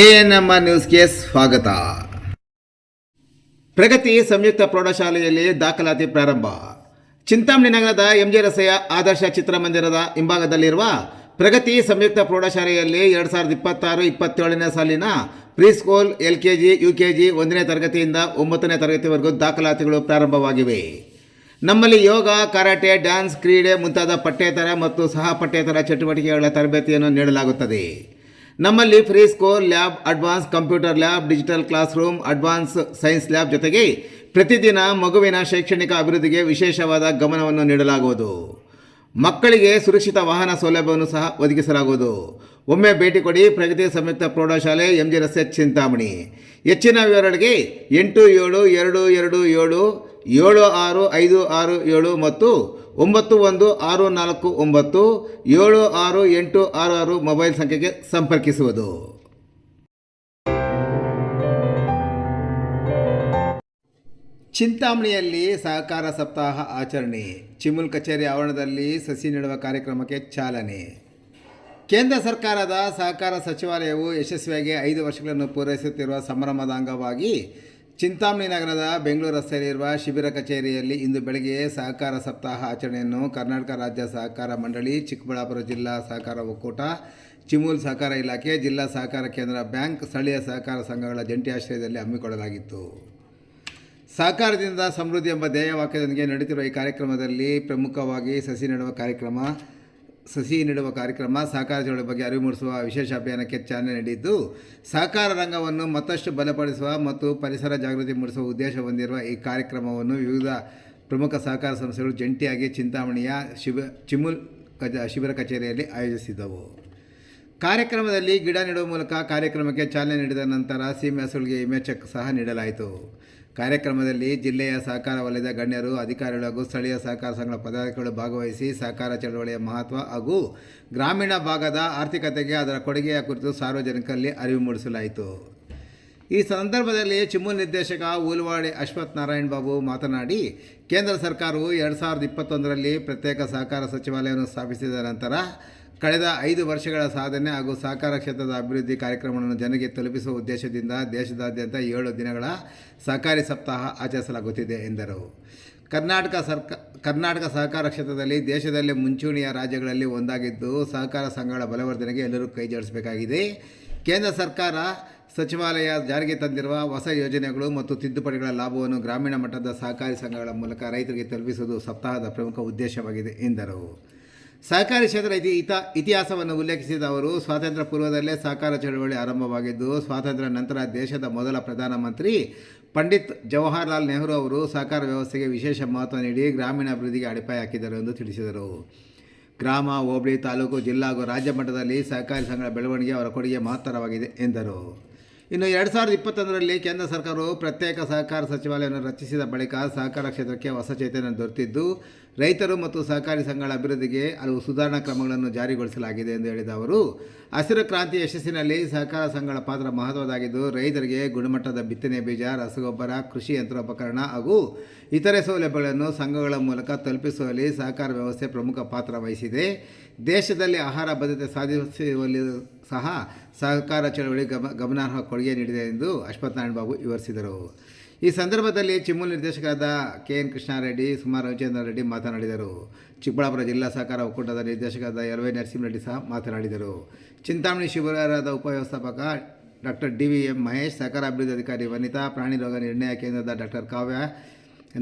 ANMR ನ್ಯೂಸ್ಗೆ ಸ್ವಾಗತ. ಪ್ರಗತಿ ಸಂಯುಕ್ತ ಪ್ರೌಢಶಾಲೆಯಲ್ಲಿ ದಾಖಲಾತಿ ಪ್ರಾರಂಭ. ಚಿಂತಾಮಣಿ ನಗರದ ಎಂಜೆ ರಸ್ತೆಯ ಆದರ್ಶ ಚಿತ್ರಮಂದಿರದ ಹಿಂಭಾಗದಲ್ಲಿರುವ ಪ್ರಗತಿ ಸಂಯುಕ್ತ ಪ್ರೌಢಶಾಲೆಯಲ್ಲಿ 2026-27ನೇ ಸಾಲಿನ ಪ್ರೀಸ್ಕೂಲ್, LKG, UKG 1ನೇ ತರಗತಿಯಿಂದ 9ನೇ ತರಗತಿವರೆಗೂ ದಾಖಲಾತಿಗಳು ಪ್ರಾರಂಭವಾಗಿವೆ. ನಮ್ಮಲ್ಲಿ ಯೋಗ, ಕರಾಟೆ, ಡ್ಯಾನ್ಸ್, ಕ್ರೀಡೆ ಮುಂತಾದ ಪಠ್ಯೇತರ ಮತ್ತು ಸಹ ಪಠ್ಯೇತರ ಚಟುವಟಿಕೆಗಳ ತರಬೇತಿಯನ್ನು ನೀಡಲಾಗುತ್ತದೆ. ನಮ್ಮಲ್ಲಿ free school lab, advance computer lab, digital class room, advance science lab ಜೊತೆಗೆ ಪ್ರತಿದಿನ ಮಗುವಿನ ಶೈಕ್ಷಣಿಕ ಅಭಿವೃದ್ಧಿಗೆ ವಿಶೇಷವಾದ ಗಮನವನ್ನು ನೀಡಲಾಗುವುದು. ಮಕ್ಕಳಿಗೆ ಸುರಕ್ಷಿತ ವಾಹನ ಸೌಲಭ್ಯವನ್ನು ಸಹ ಒದಗಿಸಲಾಗುವುದು. ಒಮ್ಮೆ ಭೇಟಿ ಕೊಡಿ. ಪ್ರಗತಿ ಸಂಯುಕ್ತ ಪ್ರೌಢಶಾಲೆ, ಎಂಜೆ ರಸ್ತೆ, ಚಿಂತಾಮಣಿ. ಹೆಚ್ಚಿನ ವಿವರಗಳಿಗೆ 8776576567 ಮತ್ತು 9164976866 ಮೊಬೈಲ್ ಸಂಖ್ಯೆಗೆ ಸಂಪರ್ಕಿಸುವುದು. ಚಿಂತಾಮಣಿಯಲ್ಲಿ ಸಹಕಾರ ಸಪ್ತಾಹ ಆಚರಣೆ. ಚಿಮುಲ್ ಕಚೇರಿ ಆವರಣದಲ್ಲಿ ಸಸಿ ನೆಡುವ ಕಾರ್ಯಕ್ರಮಕ್ಕೆ ಚಾಲನೆ. ಕೇಂದ್ರ ಸರ್ಕಾರದ ಸಹಕಾರ ಸಚಿವಾಲಯವು ಯಶಸ್ವಿಯಾಗಿ 5 ವರ್ಷಗಳನ್ನು ಪೂರೈಸುತ್ತಿರುವ ಸಂಭ್ರಮದ ಅಂಗವಾಗಿ ಚಿಂತಾಮಣಿ ನಗರದ ಬೆಂಗಳೂರು ರಸ್ತೆಯಲ್ಲಿರುವ ಶಿಬಿರ ಕಚೇರಿಯಲ್ಲಿ ಇಂದು ಬೆಳಗ್ಗೆ ಸಹಕಾರ ಸಪ್ತಾಹ ಆಚರಣೆಯನ್ನು ಕರ್ನಾಟಕ ರಾಜ್ಯ ಸಹಕಾರ ಮಂಡಳಿ, ಚಿಕ್ಕಬಳ್ಳಾಪುರ ಜಿಲ್ಲಾ ಸಹಕಾರ ಒಕ್ಕೂಟ, ಚಿಮುಲ್ ಸಹಕಾರ ಇಲಾಖೆ, ಜಿಲ್ಲಾ ಸಹಕಾರ ಕೇಂದ್ರ ಬ್ಯಾಂಕ್, ಸ್ಥಳೀಯ ಸಹಕಾರ ಸಂಘಗಳ ಜಂಟಿ ಆಶ್ರಯದಲ್ಲಿ ಹಮ್ಮಿಕೊಳ್ಳಲಾಗಿತ್ತು. ಸಹಕಾರದಿಂದ ಸಮೃದ್ಧಿ ಎಂಬ ಧ್ಯೇಯವಾಕ್ಯದೊಂದಿಗೆ ನಡೆಯುತ್ತಿರುವ ಈ ಕಾರ್ಯಕ್ರಮದಲ್ಲಿ ಪ್ರಮುಖವಾಗಿ ಸಸಿ ನೆಡುವ ಕಾರ್ಯಕ್ರಮ, ಸಹಕಾರ ಚಳವಳಿ ಬಗ್ಗೆ ಅರಿವು ಮೂಡಿಸುವ ವಿಶೇಷ ಅಭಿಯಾನಕ್ಕೆ ಚಾಲನೆ ನೀಡಿದ್ದು, ಸಹಕಾರ ರಂಗವನ್ನು ಮತ್ತಷ್ಟು ಬಲಪಡಿಸುವ ಮತ್ತು ಪರಿಸರ ಜಾಗೃತಿ ಮೂಡಿಸುವ ಉದ್ದೇಶ ಹೊಂದಿರುವ ಈ ಕಾರ್ಯಕ್ರಮವನ್ನು ವಿವಿಧ ಪ್ರಮುಖ ಸಹಕಾರ ಸಂಸ್ಥೆಗಳು ಜಂಟಿಯಾಗಿ ಚಿಂತಾಮಣಿಯ ಚಿಮುಲ್ ಶಿಬಿರ ಕಚೇರಿಯಲ್ಲಿ ಆಯೋಜಿಸಿದ್ದವು. ಕಾರ್ಯಕ್ರಮದಲ್ಲಿ ಗಿಡ ನೆಡುವ ಮೂಲಕ ಕಾರ್ಯಕ್ರಮಕ್ಕೆ ಚಾಲನೆ ನೀಡಿದ ನಂತರ ಸೀಮೆ ಹಸುಗಳಿಗೆ ಇಮೇಜ್ ಚೆಕ್ ಸಹ ನೀಡಲಾಯಿತು. ಕಾರ್ಯಕ್ರಮದಲ್ಲಿ ಜಿಲ್ಲೆಯ ಸಹಕಾರ ವಲಯದ ಗಣ್ಯರು, ಅಧಿಕಾರಿಗಳು ಹಾಗೂ ಸ್ಥಳೀಯ ಸಹಕಾರ ಸಂಘಗಳ ಪದಾಧಿಕಾರಿಗಳು ಭಾಗವಹಿಸಿ ಸಹಕಾರ ಚಳವಳಿಯ ಮಹತ್ವ ಹಾಗೂ ಗ್ರಾಮೀಣ ಭಾಗದ ಆರ್ಥಿಕತೆಗೆ ಅದರ ಕೊಡುಗೆಯ ಕುರಿತು ಸಾರ್ವಜನಿಕರಲ್ಲಿ ಅರಿವು ಮೂಡಿಸಲಾಯಿತು. ಈ ಸಂದರ್ಭದಲ್ಲಿ ಚಿಮುಲ್ ನಿರ್ದೇಶಕ ಉಲ್ವಾಡಿ ಅಶ್ವಥ್ ನಾರಾಯಣ್ ಬಾಬು ಮಾತನಾಡಿ, ಕೇಂದ್ರ ಸರ್ಕಾರವು 2021ರಲ್ಲಿ ಪ್ರತ್ಯೇಕ ಸಹಕಾರ ಸಚಿವಾಲಯವನ್ನು ಸ್ಥಾಪಿಸಿದ ನಂತರ ಕಳೆದ 5 ವರ್ಷಗಳ ಸಾಧನೆ ಹಾಗೂ ಸಹಕಾರ ಕ್ಷೇತ್ರದ ಅಭಿವೃದ್ಧಿ ಕಾರ್ಯಕ್ರಮಗಳನ್ನು ಜನರಿಗೆ ತಲುಪಿಸುವ ಉದ್ದೇಶದಿಂದ ದೇಶದಾದ್ಯಂತ 7 ದಿನಗಳ ಸಹಕಾರಿ ಸಪ್ತಾಹ ಆಚರಿಸಲಾಗುತ್ತಿದೆ ಎಂದರು. ಕರ್ನಾಟಕ ಸಹಕಾರ ಕ್ಷೇತ್ರದಲ್ಲಿ ದೇಶದಲ್ಲೇ ಮುಂಚೂಣಿಯ ರಾಜ್ಯಗಳಲ್ಲಿ ಒಂದಾಗಿದ್ದು, ಸಹಕಾರ ಸಂಘಗಳ ಬಲವರ್ಧನೆಗೆ ಎಲ್ಲರೂ ಕೈ ಜೋಡಿಸಬೇಕಾಗಿದೆ. ಕೇಂದ್ರ ಸರ್ಕಾರ ಸಚಿವಾಲಯ ಜಾರಿಗೆ ತಂದಿರುವ ಹೊಸ ಯೋಜನೆಗಳು ಮತ್ತು ತಿದ್ದುಪಡಿಗಳ ಲಾಭವನ್ನು ಗ್ರಾಮೀಣ ಮಟ್ಟದ ಸಹಕಾರಿ ಸಂಘಗಳ ಮೂಲಕ ರೈತರಿಗೆ ತಲುಪಿಸುವುದು ಸಪ್ತಾಹದ ಪ್ರಮುಖ ಉದ್ದೇಶವಾಗಿದೆ ಎಂದರು. ಸಹಕಾರಿ ಕ್ಷೇತ್ರ ಇತಿಹಾಸವನ್ನು ಉಲ್ಲೇಖಿಸಿದ ಅವರು, ಸ್ವಾತಂತ್ರ್ಯ ಪೂರ್ವದಲ್ಲೇ ಸಹಕಾರ ಚಳವಳಿ ಆರಂಭವಾಗಿದ್ದು, ಸ್ವಾತಂತ್ರ್ಯ ನಂತರ ದೇಶದ ಮೊದಲ ಪ್ರಧಾನಮಂತ್ರಿ ಪಂಡಿತ್ ಜವಾಹರಲಾಲ್ ನೆಹರು ಅವರು ಸಹಕಾರ ವ್ಯವಸ್ಥೆಗೆ ವಿಶೇಷ ಮಹತ್ವ ನೀಡಿ ಗ್ರಾಮೀಣ ಅಭಿವೃದ್ಧಿಗೆ ಅಡಿಪಾಯ ಹಾಕಿದರು ಎಂದು ತಿಳಿಸಿದರು. ಗ್ರಾಮ, ಹೋಬಳಿ, ತಾಲೂಕು, ಜಿಲ್ಲಾ ಹಾಗೂ ರಾಜ್ಯ ಮಟ್ಟದಲ್ಲಿ ಸಹಕಾರಿ ಸಂಘಗಳ ಬೆಳವಣಿಗೆ ಅವರ ಕೊಡುಗೆ ಮಹತ್ತರವಾಗಿದೆ ಎಂದರು. ಇನ್ನು 2021ರಲ್ಲಿ ಕೇಂದ್ರ ಸರ್ಕಾರವು ಪ್ರತ್ಯೇಕ ಸಹಕಾರ ಸಚಿವಾಲಯವನ್ನು ರಚಿಸಿದ ಬಳಿಕ ಸಹಕಾರ ಕ್ಷೇತ್ರಕ್ಕೆ ಹೊಸ ಚೈತನ್ಯ ದೊರೆತಿದ್ದು, ರೈತರು ಮತ್ತು ಸಹಕಾರಿ ಸಂಘಗಳ ಅಭಿವೃದ್ಧಿಗೆ ಹಲವು ಸುಧಾರಣಾ ಕ್ರಮಗಳನ್ನು ಜಾರಿಗೊಳಿಸಲಾಗಿದೆ ಎಂದು ಹೇಳಿದ ಅವರು, ಹಸಿರು ಕ್ರಾಂತಿ ಯಶಸ್ಸಿನಲ್ಲಿ ಸಹಕಾರ ಸಂಘಗಳ ಪಾತ್ರ ಮಹತ್ವದಾಗಿದ್ದು, ರೈತರಿಗೆ ಗುಣಮಟ್ಟದ ಬಿತ್ತನೆ ಬೀಜ, ರಸಗೊಬ್ಬರ, ಕೃಷಿ ಯಂತ್ರೋಪಕರಣ ಹಾಗೂ ಇತರೆ ಸೌಲಭ್ಯಗಳನ್ನು ಸಂಘಗಳ ಮೂಲಕ ತಲುಪಿಸುವಲ್ಲಿ ಸಹಕಾರ ವ್ಯವಸ್ಥೆ ಪ್ರಮುಖ ಪಾತ್ರ ವಹಿಸಿದೆ. ದೇಶದಲ್ಲಿ ಆಹಾರ ಭದ್ರತೆ ಸಾಧಿಸುವಲ್ಲಿ ಸಹ ಸಹಕಾರ ಚಳವಳಿ ಗಮನಾರ್ಹ ಕೊಡುಗೆ ನೀಡಿದೆ ಎಂದು ಅಶ್ವಥ್ ನಾರಾಯಣ್ ಬಾಬು ವಿವರಿಸಿದರು. ಈ ಸಂದರ್ಭದಲ್ಲಿ ಚಿಮುಲ್ ನಿರ್ದೇಶಕರಾದ KN ಕೃಷ್ಣಾರೆಡ್ಡಿ, ಸುಮಾರ್ ರವಿಚಂದ್ರ ರೆಡ್ಡಿ ಮಾತನಾಡಿದರು. ಚಿಕ್ಕಬಳ್ಳಾಪುರ ಜಿಲ್ಲಾ ಸಹಕಾರ ಒಕ್ಕೂಟದ ನಿರ್ದೇಶಕರಾದ LY ನರಸಿಂಹರೆಡ್ಡಿ ಸಹ ಮಾತನಾಡಿದರು. ಚಿಂತಾಮಣಿ ಶಿಬಿರದ ಉಪವ್ಯವಸ್ಥಾಪಕ ಡಾಕ್ಟರ್ DVM ಮಹೇಶ್, ಸಹಕಾರ ಅಭಿವೃದ್ಧಿ ಅಧಿಕಾರಿ ವನಿತಾ, ಪ್ರಾಣಿ ರೋಗ ನಿರ್ಣಯ ಕೇಂದ್ರದ ಡಾಕ್ಟರ್ ಕಾವ್ಯ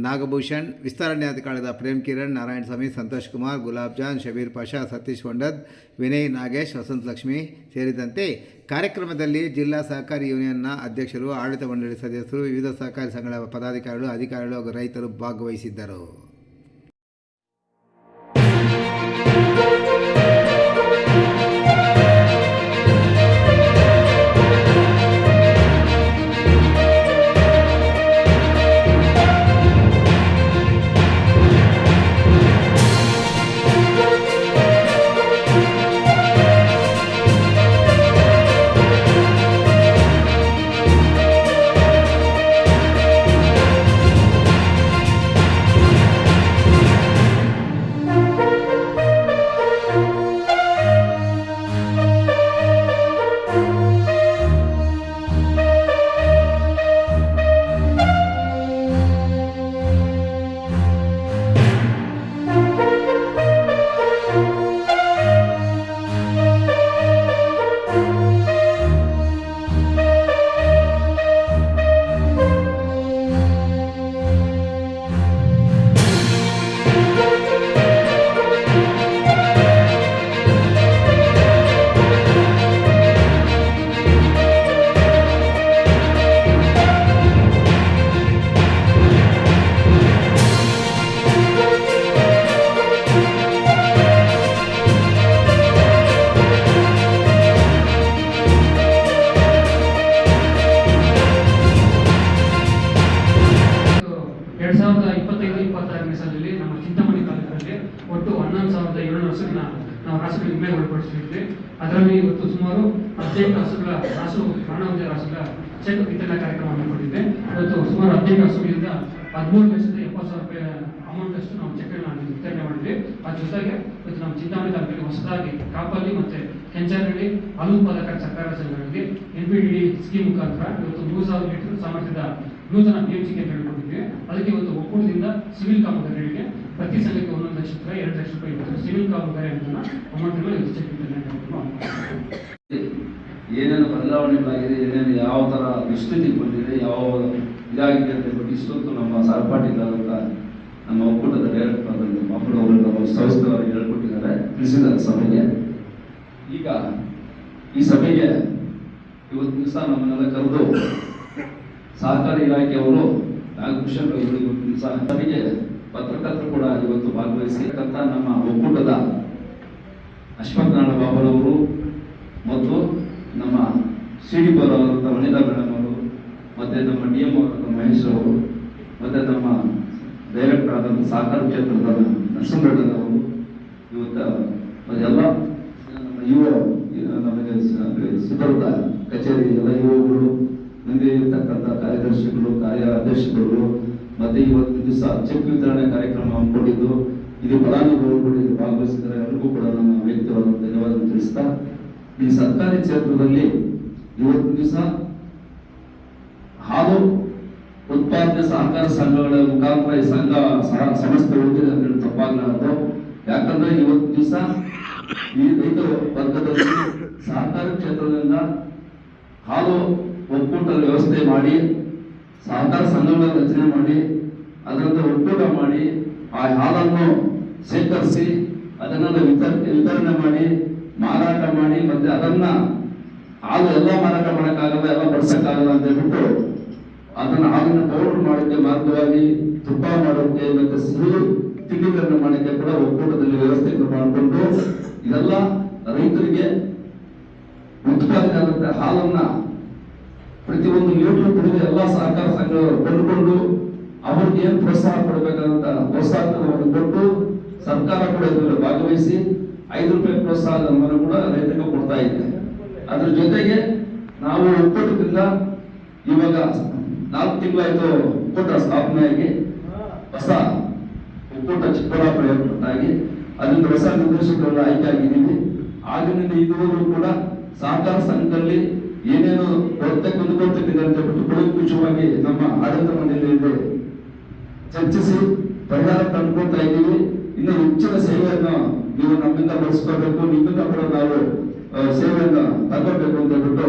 ನಾಗಭೂಷಣ್, ವಿಸ್ತರಣಾಧಿಕಾರಿಗಳಾದ ಪ್ರೇಮ್ ಕಿರಣ್, ನಾರಾಯಣ ಸ್ವಾಮಿ, ಸಂತೋಷ್ ಕುಮಾರ್, ಗುಲಾಬ್ ಜಾನ್, ಶಬೀರ್ ಪಾಷಾ, ಸತೀಶ್ ವಂಡದ್, ವಿನಯ್ ನಾಗೇಶ್, ವಸಂತ ಲಕ್ಷ್ಮಿ ಸೇರಿದಂತೆ ಕಾರ್ಯಕ್ರಮದಲ್ಲಿ ಜಿಲ್ಲಾ ಸಹಕಾರಿ ಯೂನಿಯನ್ನ ಅಧ್ಯಕ್ಷರು, ಆಡಳಿತ ಮಂಡಳಿ ಸದಸ್ಯರು, ವಿವಿಧ ಸಹಕಾರಿ ಸಂಘಗಳ ಪದಾಧಿಕಾರಿಗಳು, ಅಧಿಕಾರಿಗಳು ಹಾಗೂ ರೈತರು ಭಾಗವಹಿಸಿದ್ದರು. 2025-26ನೇ ಸಾಲಿನಲ್ಲಿ ನಮ್ಮ ಚಿಂತಾಮಣಿ ತಾಲೂಕಿನಲ್ಲಿ ಒಟ್ಟು 11,700 ಹಸುಗಳನ್ನ ನಾವು ರಾಸುಗಳಿಗೆ ವಿಮೆ ಒಳಪಡಿಸಿದ್ವಿ. ಅದರಲ್ಲಿ ಇವತ್ತು ಸುಮಾರು 15 ಹಸುಗಳ ಪ್ರಾಣವೊಂದೇ ರಾಸುಗಳ ಚೆಕ್ ವಿತರಣಾ ಕಾರ್ಯಕ್ರಮ ಹಮ್ಮಿಕೊಂಡಿದ್ದೆ. ಇವತ್ತು ಸುಮಾರು 15 ಹಸುಗಳಿಂದ 13,70,000 ಅಮೌಂಟ್ ಅಷ್ಟು ನಾವು ಚೆಕ್ಗಳನ್ನು ವಿತರಣೆ ಮಾಡಿದ್ವಿ. ಅದ್ರ ಜೊತೆಗೆ ಇವತ್ತು ನಮ್ಮ ಚಿಂತಾಮಣಿ ತಾಲೂಕಿನಲ್ಲಿ ಹೊಸದಾಗಿ ಕಾಪಲ್ಲಿ ಮತ್ತೆ ಕೆಂಚನಹಳ್ಳಿ ಹಾಲು ಉತ್ಪಾದಕರ ಸಹಕಾರ ಸಂಘಗಳಿಗೆ NPDD ಸ್ಕೀಮ್ ಮುಖಾಂತರ ಇವತ್ತು 3,000 ಲೀಟರ್ ಸಾಮರ್ಥ್ಯದ ನೂತನ PMC ಕೇಂದ್ರಗಳು ಕೊಟ್ಟಿದ್ವಿ. ಅದಕ್ಕೆ ಇವತ್ತು ಒಕ್ಕೂಟದಿಂದ ಸಿವಿಲ್ ಕಾಮಗಾರಿಗಳಿಗೆ ಪ್ರತಿ ಸಂಘಕ್ಕೆ 1 ಲಕ್ಷ ರೂಪಾಯಿ 2 ಲಕ್ಷ ರೂಪಾಯಿ ಇವತ್ತು ಸಿವಿಲ್ ಕಾಮಗಾರಿ ಅಂತ ಅಮೌಂಟ್ಗಳು ಇವತ್ತು ಚೆಕ್ ವಿತರಣೆ ಏನೇನು ಬದಲಾವಣೆಗಳಾಗಿದೆ, ಏನೇನು ಯಾವ ಥರ ವಿಸ್ತೃತಿ ಬಂದಿದೆ, ಯಾವ ಇದಾಗಿದೆ ಅಂತ ಬಿಟ್ಟು ಇಷ್ಟೊತ್ತು ನಮ್ಮ ಸಹಪಾಠಿಗಳಾದಂಥ ನಮ್ಮ ಒಕ್ಕೂಟದ ಡೈರೆಕ್ಟರ್ ಮಕ್ಕಳು ಅವರು ಸಂಸ್ಥೆಯವರಿಗೆ ಹೇಳ್ಕೊಟ್ಟಿದ್ದಾರೆ, ತಿಳಿಸಿದ್ದಾರೆ ಸಭೆಗೆ. ಈಗ ಈ ಸಭೆಗೆ ಇವತ್ತು ದಿವಸ ನಮ್ಮನ್ನೆಲ್ಲ ಕರೆದು ಸಹಕಾರಿ ಇಲಾಖೆಯವರು ನಾಗಭೂಷಣ್ ಇವತ್ತು ದಿವಸ ಸಭೆಗೆ ಪತ್ರಕರ್ತರು ಕೂಡ ಇವತ್ತು ಭಾಗವಹಿಸಿರ್ತಕ್ಕಂಥ ನಮ್ಮ ಒಕ್ಕೂಟದ ಅಶ್ವಥ್ ನಾರಾಯಣ ಬಾಬರವರು ಮತ್ತು ನಮ್ಮ CDP ಅವರಾದಂಥ ವನಿತಾ ಮೇಡಮ್ ಅವರು, ಮತ್ತು ನಮ್ಮ DM ಅವರಾದ ಮಹೇಶ್ ಅವರು, ಮತ್ತು ನಮ್ಮ ಡೈರೆಕ್ಟರ್ ಆದಂಥ ಸಹಕಾರ ಕ್ಷೇತ್ರದ ನರಸಿಂಹರೆಡ್ಡಿಯವರು, ಇವತ್ತು ಎಲ್ಲ ನಮ್ಮ ನಮಗೆ ಸುಧರದ ಕಚೇರಿ ಎಲ್ಲ ಯುವಗಳು, ಮುಂದೆ ಇರ್ತಕ್ಕಂಥ ಕಾರ್ಯದರ್ಶಿಗಳು, ಕಾರ್ಯಾಧ್ಯಕ್ಷಗಳು, ಮತ್ತು ಇವತ್ತು ದಿವಸ ಚೆಕ್ ವಿತರಣೆ ಕಾರ್ಯಕ್ರಮ ಹಮ್ಮಿಕೊಂಡಿದ್ದು ಇದು ಫಲಾನುಭವಿಗಳು ಇದು ಭಾಗವಹಿಸಿದರೆ ಎಲ್ಲರಿಗೂ ಕೂಡ ನಮ್ಮ ವ್ಯಕ್ತಿವಾದ ಧನ್ಯವಾದ ತಿಳಿಸ್ತಾ, ಈ ಸರ್ಕಾರಿ ಕ್ಷೇತ್ರದಲ್ಲಿ ಇವತ್ತು ದಿವಸ ಹಾಲು ಉತ್ಪಾದನೆ ಸಹಕಾರ ಸಂಘಗಳ ಮುಖಾಂತರ ಈ ಸಂಸ್ಥೆ ಉಳಿದಿದೆ ಅಂತ ಹೇಳಿ ತಪ್ಪಾಗಲಾರದು. ಯಾಕಂದ್ರೆ ಇವತ್ತು ದಿವಸ ಈ ರೈತ ವರ್ಗದಲ್ಲಿ ಸಹಕಾರ ಕ್ಷೇತ್ರದಿಂದ ಹಾಲು ಒಕ್ಕೂಟದ ವ್ಯವಸ್ಥೆ ಮಾಡಿ, ಸಹಕಾರ ಸಂಘಗಳ ರಚನೆ ಮಾಡಿ, ಅದರಿಂದ ಒಕ್ಕೂಟ ಮಾಡಿ, ಆ ಹಾಲನ್ನು ಶೇಖರಿಸಿ ಅದನ್ನೆಲ್ಲ ವಿತರಣೆ ಮಾಡಿ, ಮಾರಾಟ ಮಾಡಿ, ಮತ್ತೆ ಅದನ್ನ ಹಾಲು ಎಲ್ಲ ಮಾರಾಟ ಮಾಡೋಕ್ಕಾಗಲ್ಲ, ಎಲ್ಲ ಬಡ್ಸಕ್ಕಾಗಲ್ಲ ಅಂತ ಹೇಳ್ಬಿಟ್ಟು ಅದನ್ನ ಹಾಲಿನ ಪೌಡರ್ ಮಾಡೋಕ್ಕೆ ಮಾರ್ಗವಾಗಿ ತುಪ್ಪ ಮಾಡೋಕ್ಕೆ ಮತ್ತೆ ಸಿಹಿ ತಿಂಡಿಗಳನ್ನು ಮಾಡೋಕ್ಕೆ ಕೂಡ ಒಕ್ಕೂಟದಲ್ಲಿ ವ್ಯವಸ್ಥೆಯನ್ನು ಮಾಡಿಕೊಂಡು ಇದೆಲ್ಲ ರೈತರಿಗೆ ಉತ್ಪಾದನೆ ಆದಂತೆ ಹಾಲನ್ನ ಪ್ರತಿಯೊಂದು ಲೀಟರ್ ಕುಡಿದು ಎಲ್ಲ ಸಹಕಾರ ಸಂಘಗಳು ಕೊಂಡುಕೊಂಡು ಅವ್ರಿಗೆ ಏನು ಪ್ರೋತ್ಸಾಹ ಕೊಡಬೇಕಾದಂತ ಪ್ರೋತ್ಸಾಹವನ್ನು ಕೊಟ್ಟು ಸರ್ಕಾರ ಕೂಡ ಇದರಲ್ಲಿ ಭಾಗವಹಿಸಿ 5 ರೂಪಾಯಿ ಪ್ರೋತ್ಸಾಹವನ್ನು ಕೂಡ ರೈತರಿಗೆ ಕೊಡ್ತಾ ಇದೆ. ಅದ್ರ ಜೊತೆಗೆ ನಾವು ಒಕ್ಕೂಟದಿಂದ ಇವಾಗ 4 ತಿಂಗಳಾಯ್ತು ಒಕ್ಕೂಟ ಸ್ಥಾಪನೆಯಾಗಿ, ಹೊಸ ಒಕ್ಕೂಟ ಚಿಕ್ಕಬಳ್ಳಾಪುರ ಏರ್ಪಟ್ಟಾಗಿ ಅದರಿಂದ ಹೊಸ ನಿರ್ದೇಶಕರನ್ನ ಆಯ್ಕೆ ಆಗಿದ್ದೀವಿ. ಆಗಿನಿಂದ ಇದುವರೆಗೂ ಕೂಡ ಸಹಕಾರ ಸಂಘದಲ್ಲಿ ಏನೇನು ಕೊರತೆ ಕೊಂದುಕೊಳ್ತಿದೆ ಅಂತ ಬಿಟ್ಟು ಕೂಲಂಕುಷವಾಗಿ ನಮ್ಮ ಆಡಳಿತ ಮಂಡಳಿಯಲ್ಲಿ ಚರ್ಚಿಸಿ ಪರಿಹಾರ ಕಂಡುಕೊಳ್ತಾ ಇದ್ದೀವಿ. ಇನ್ನು ಹೆಚ್ಚಿನ ಸೇವೆಯನ್ನು ನೀವು ನಮ್ಮಿಂದ ಬಳಸ್ಕೋಬೇಕು, ನಿಮ್ಮಿಂದ ಕೂಡ ನಾವು ಸೇವೆಯನ್ನು ತಗೋಬೇಕು ಅಂತ ಹೇಳ್ಬಿಟ್ಟು